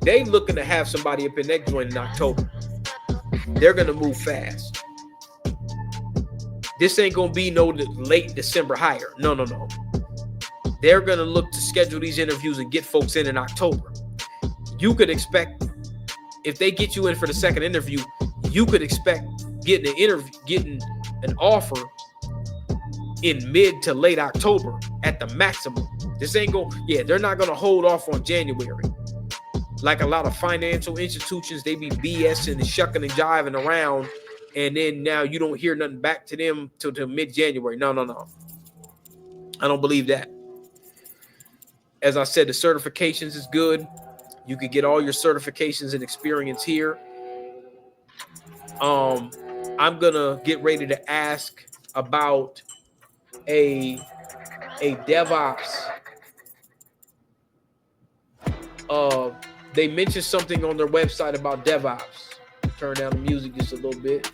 They looking to have somebody up in that joint in October. They're going to move fast. This ain't gonna be no late December hire. No. They're gonna look to schedule these interviews and get folks in October. You could expect, if they get you in for the second interview, you could expect getting an offer in mid to late October at the maximum. This ain't they're not gonna hold off on January. Like a lot of financial institutions, they be BSing and shucking and jiving around, and then now you don't hear nothing back to them till mid-January. No. I don't believe that. As I said, the certifications is good. You could get all your certifications and experience here. I'm gonna get ready to ask about a DevOps. They mentioned something on their website about DevOps. Turn down the music just a little bit.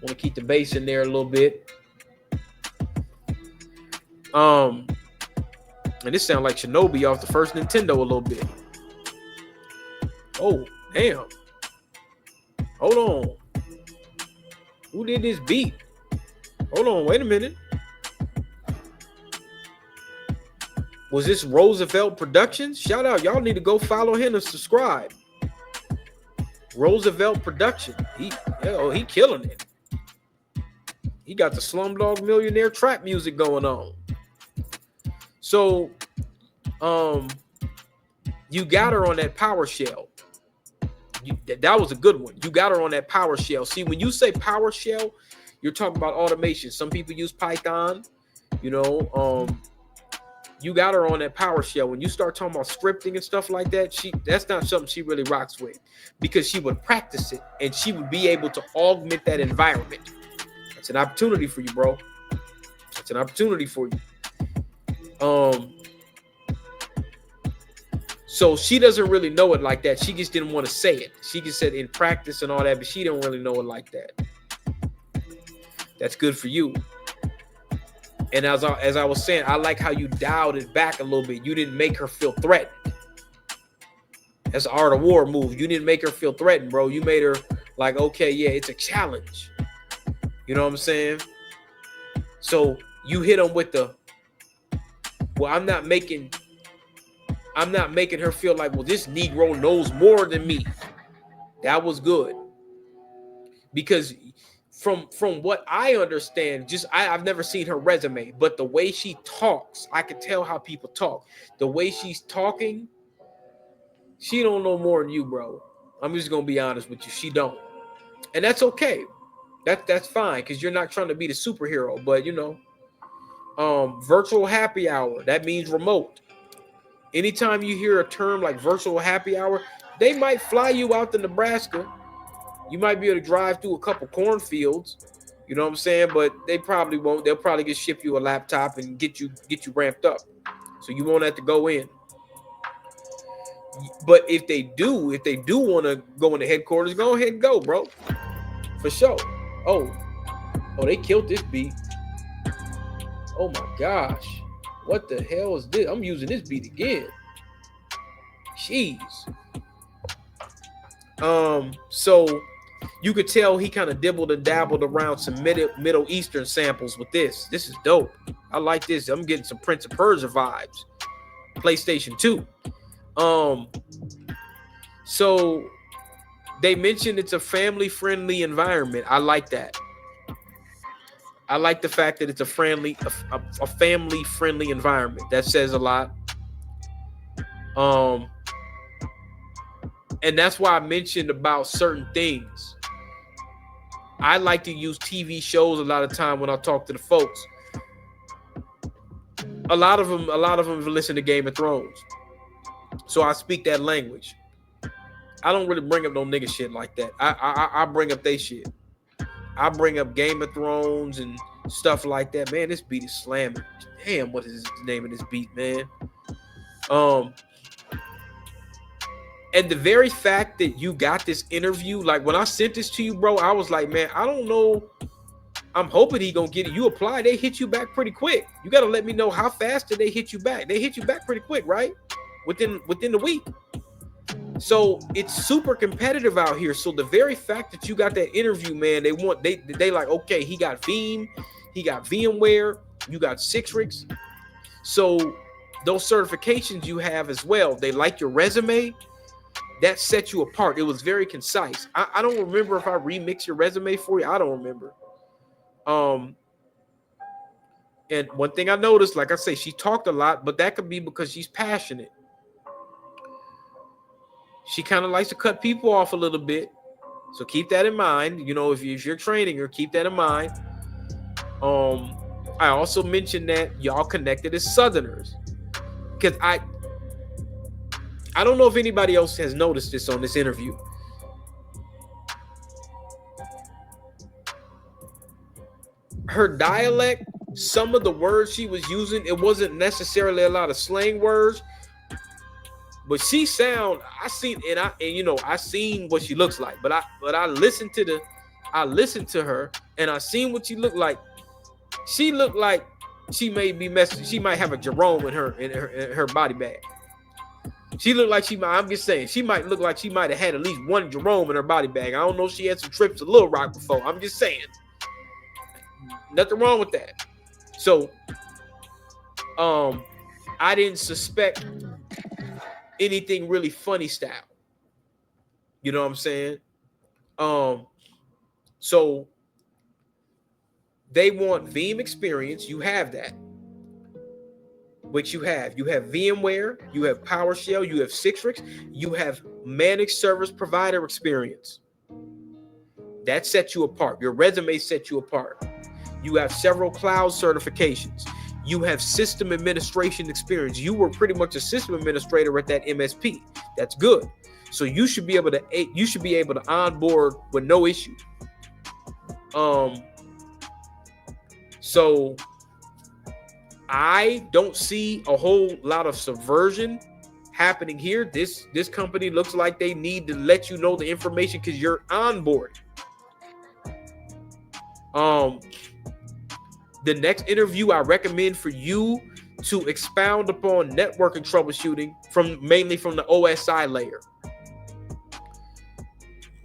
Want to keep the bass in there a little bit. And this sounds like Shinobi off the first Nintendo a little bit. Oh, damn. Hold on. Who did this beat? Hold on, wait a minute. Was this Roosevelt Productions? Shout out. Y'all need to go follow him and subscribe. Roosevelt Production. He killing it. He got the Slumdog Millionaire trap music going on. So, you got her on that PowerShell. That was a good one. You got her on that PowerShell. See, when you say PowerShell, you're talking about automation. Some people use Python. You got her on that PowerShell. When you start talking about scripting and stuff like that, that's not something she really rocks with, because she would practice it and she would be able to augment that environment. That's an opportunity for you, bro. That's an opportunity for you. So she doesn't really know it like that. She just didn't want to say it. She just said in practice and all that, but she didn't really know it like that. That's good for you. And as I was saying, I like how you dialed it back a little bit. You didn't make her feel threatened. That's an art of war move. You didn't make her feel threatened, bro. You made her like, okay, yeah, it's a challenge. You know what I'm saying? So you hit them with well, I'm not making her feel like, well, this Negro knows more than me. That was good. Because from what I understand, I've never seen her resume, but the way she talks, I can tell how people talk. The way she's talking, she don't know more than you, bro. I'm just gonna be honest with you. She don't. And that's okay. That's fine, because you're not trying to be the superhero, but virtual happy hour, that means remote. Anytime you hear a term like virtual happy hour, they might fly you out to Nebraska. You might be able to drive through a couple cornfields, you know what I'm saying? But they probably won't. They'll probably just ship you a laptop and get you ramped up, so you won't have to go in. But if they do want to go into headquarters, go ahead and go, bro, for sure. Oh, they killed this beat. Oh my gosh, what the hell is this? I'm using this beat again. Jeez. So you could tell he kind of dibbled and dabbled around some Middle Eastern samples with this. This is dope. I like this. I'm getting some Prince of Persia vibes. PlayStation 2. So they mentioned it's a family-friendly environment. I like that. I like the fact that it's a family-friendly environment. That says a lot. And that's why I mentioned about certain things. I like to use TV shows a lot of time when I talk to the folks. A lot of them listen to Game of Thrones. So I speak that language. I don't really bring up no nigga shit like that. I bring up they shit. I bring up Game of Thrones and stuff like that. Man, this beat is slamming. Damn, what is the name of this beat, man? And the very fact that you got this interview, like when I sent this to you, bro, I was like, man, I don't know. I'm hoping he gonna get it. You apply, they hit you back pretty quick. You got to let me know how fast did they hit you back. They hit you back pretty quick, right? Within the week. So it's super competitive out here. So the very fact that you got that interview, man, they like, okay, he got Veeam, he got VMware, you got Citrix. So those certifications you have as well, they like your resume. That set you apart. It was very concise. I don't remember if I remixed your resume for you. I don't remember. And one thing I noticed, like I say, she talked a lot, but that could be because she's passionate. She kind of likes to cut people off a little bit. So keep that in mind. You know, if you're training her, keep that in mind. I also mentioned that y'all connected as Southerners. Because I don't know if anybody else has noticed this on this interview. Her dialect, some of the words she was using, it wasn't necessarily a lot of slang words, but she sound, I seen what she looks like, but I listened to her and I seen what she looked like. She looked like she may be messing, she might have a Jerome in her body bag. She looked like I'm just saying, she might look like she might have had at least one Jerome in her body bag. I don't know if she had some trips to Little Rock before. I'm just saying. Nothing wrong with that. So, I didn't suspect anything really funny style. You know what I'm saying? So they want Veeam experience. You have that. Which you have. You have VMware, you have PowerShell, you have Citrix, you have managed service provider experience. That sets you apart. Your resume sets you apart. You have several cloud certifications. You have system administration experience. You were pretty much a system administrator at that MSP. That's good. So you should be able to onboard with no issue. So I don't see a whole lot of subversion happening here. This company looks like they need to let you know the information because you're on board. The next interview I recommend for you to expound upon networking troubleshooting mainly from the OSI layer.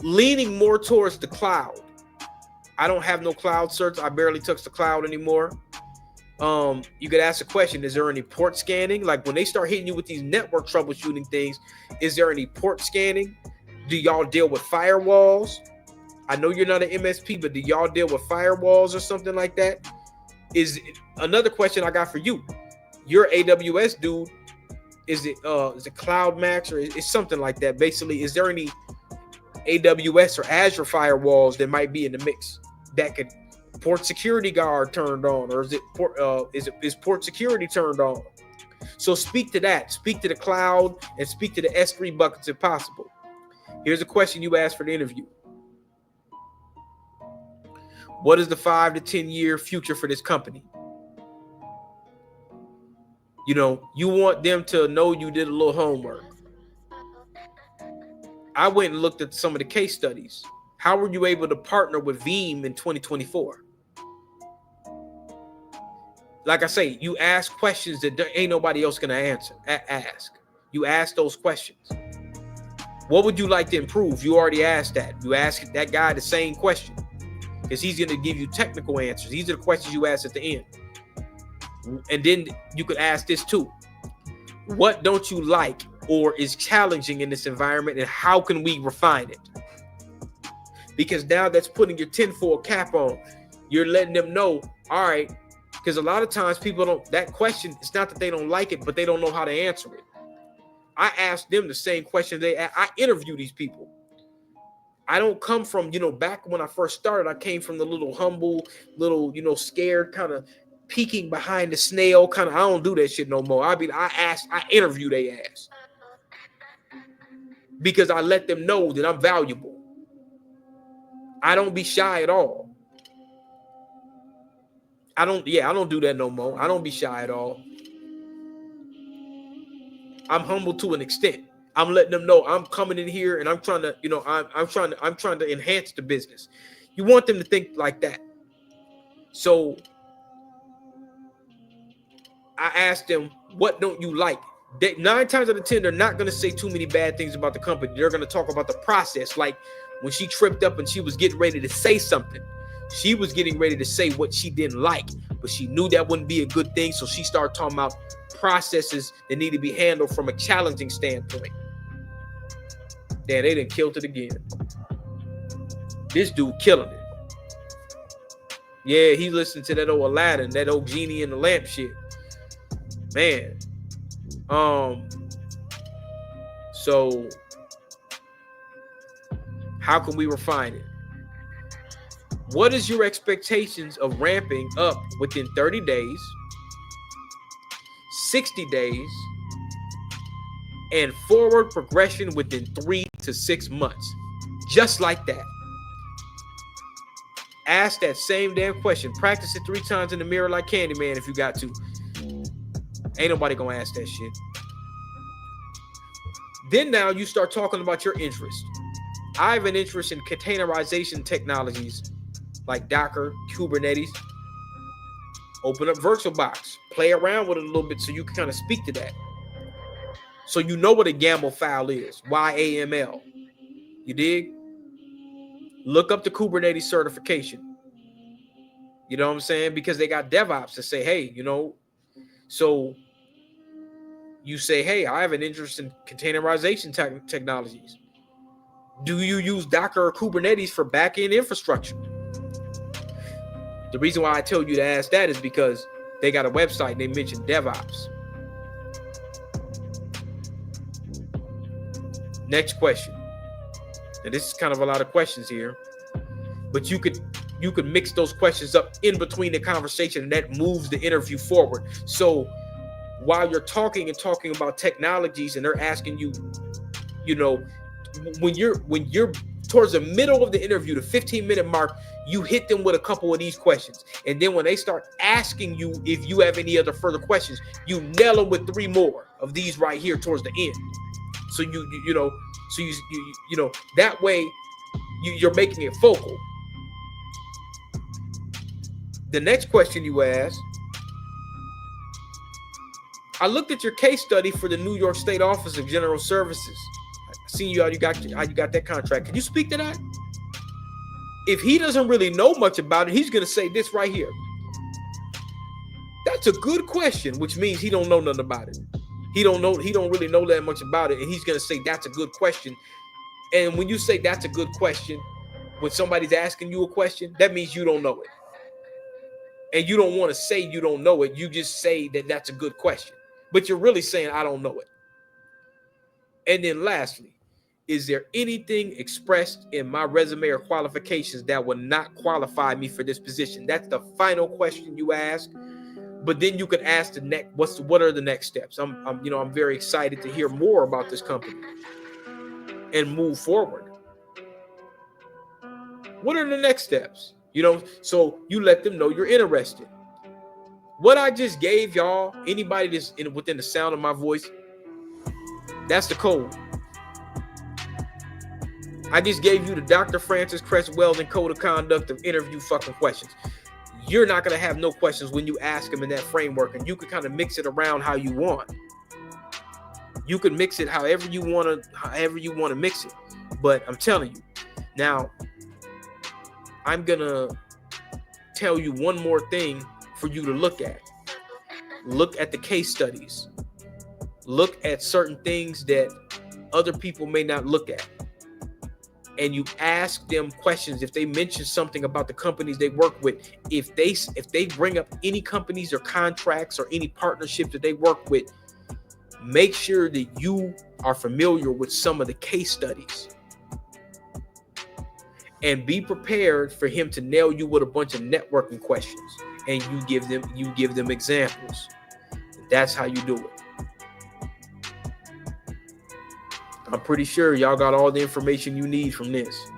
Leaning more towards the cloud. I don't have no cloud certs. I barely touch the cloud anymore. You could ask a question, is there any port scanning? Like when they start hitting you with these network troubleshooting things, is there any port scanning? Do y'all deal with firewalls? I know you're not an MSP, but do y'all deal with firewalls or something like that? Is another question I got for you. You're AWS dude. Is it Cloud Max or is something like that? Basically, is there any AWS or Azure firewalls that might be in the mix that could port security guard turned on, or is port security turned on? So speak to that. Speak to the cloud and speak to the S3 buckets if possible. Here's a question you asked for the interview. What is the 5 to 10 year future for this company? You know, you want them to know you did a little homework. I went and looked at some of the case studies. How were you able to partner with Veeam in 2024? Like I say, you ask questions that ain't nobody else gonna ask. You ask those questions. What would you like to improve? You already asked that. You ask that guy the same question because he's gonna give you technical answers. These are the questions you ask at the end. And then you could ask this too. What don't you like or is challenging in this environment, and how can we refine it? Because now that's putting your tinfoil cap on. You're letting them know, all right, because a lot of times people don't, that question, it's not that they don't like it, but they don't know how to answer it. I asked them the same question. I interview these people. I don't come from, back when I first started, I came from the little humble, little, scared kind of peeking behind the snail kind of. I don't do that shit no more. I interview their ass because I let them know that I'm valuable. I don't be shy at all. I don't do that no more. I don't be shy at all. I'm humble to an extent. I'm letting them know I'm coming in here and I'm trying to, I'm trying to enhance the business. You want them to think like that. So I asked them, what don't you like? 9 times out of 10, they're not going to say too many bad things about the company. They're going to talk about the process. Like when she tripped up and she was getting ready to say something, she was getting ready to say what she didn't like, but she knew that wouldn't be a good thing. So she started talking about processes that need to be handled from a challenging standpoint. Damn, they done killed it again. This dude killing it. Yeah, he listened to that old Aladdin, that old genie in the lamp shit. Man. So how can we refine it? What is your expectations of ramping up within 30 days, 60 days, and forward progression within 3 to 6 months? Just like that. Ask that same damn question. Practice it 3 times in the mirror like Candyman if you got to. Ain't nobody gonna ask that shit. Then now you start talking about your interest. I have an interest in containerization technologies like Docker, Kubernetes. Open up VirtualBox. Play around with it a little bit so you can kind of speak to that. So you know what a YAML file is. YAML. You dig? Look up the Kubernetes certification. You know what I'm saying? Because they got DevOps to say, hey, you know, so you say, hey, I have an interest in containerization technologies. Do you use Docker or Kubernetes for backend infrastructure? The reason why I tell you to ask that is because they got a website and they mentioned DevOps. Next question. And this is kind of a lot of questions here, but you could mix those questions up in between the conversation, and that moves the interview forward. So while you're talking about technologies and they're asking you, you know, when you're towards the middle of the interview, the 15-minute mark, you hit them with a couple of these questions. And then when they start asking you if you have any other further questions, you nail them with 3 more of these right here towards the end. So you know, that way you're making it focal. The next question you ask, I looked at your case study for the New York State Office of General Services. I seen how you got that contract. Can you speak to that? If he doesn't really know much about it, he's going to say this right here. That's a good question, which means he don't know nothing about it. He don't really know that much about it, and he's going to say that's a good question. And when you say that's a good question, when somebody's asking you a question, that means you don't know it. And you don't want to say you don't know it. You just say that that's a good question. But you're really saying I don't know it. And then lastly, is there anything expressed in my resume or qualifications that would not qualify me for this position? That's the final question you ask. But then you could ask the next, what are the next steps? I'm very excited to hear more about this company and move forward. What are the next steps? So you let them know you're interested. What I just gave y'all, anybody that's within the sound of my voice, that's the code. I just gave you the Dr. Francis Cress Weldon Code of Conduct of interview fucking questions. You're not going to have no questions when you ask them in that framework, and you can kind of mix it around how you want. You can mix it however you want to mix it. But I'm telling you, now, I'm going to tell you one more thing for you to look at. Look at the case studies. Look at certain things that other people may not look at. And you ask them questions. If they mention something about the companies they work with, if they bring up any companies or contracts or any partnerships that they work with, make sure that you are familiar with some of the case studies. And be prepared for him to nail you with a bunch of networking questions. And you give them examples. That's how you do it. I'm pretty sure y'all got all the information you need from this.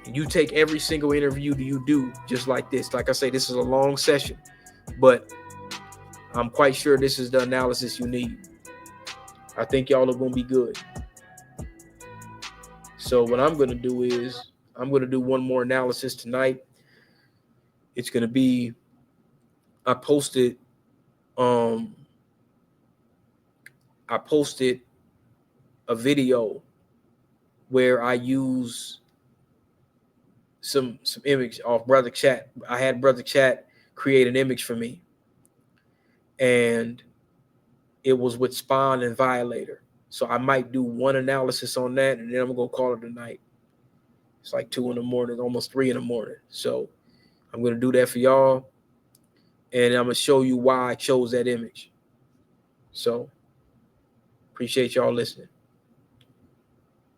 And you take every single interview that you do just like this. Like I say, this is a long session, but I'm quite sure this is the analysis you need. I think y'all are going to be good. So what I'm going to do is I'm going to do one more analysis tonight. It's going to be, I posted I posted a video where I use some image off Brother Chat. I had Brother Chat create an image for me, and it was with Spawn and Violator. So I might do one analysis on that, and then I'm gonna call it a night. It's like 2 in the morning, almost 3 in the morning. So I'm gonna do that for y'all, and I'm gonna show you why I chose that image. So appreciate y'all listening.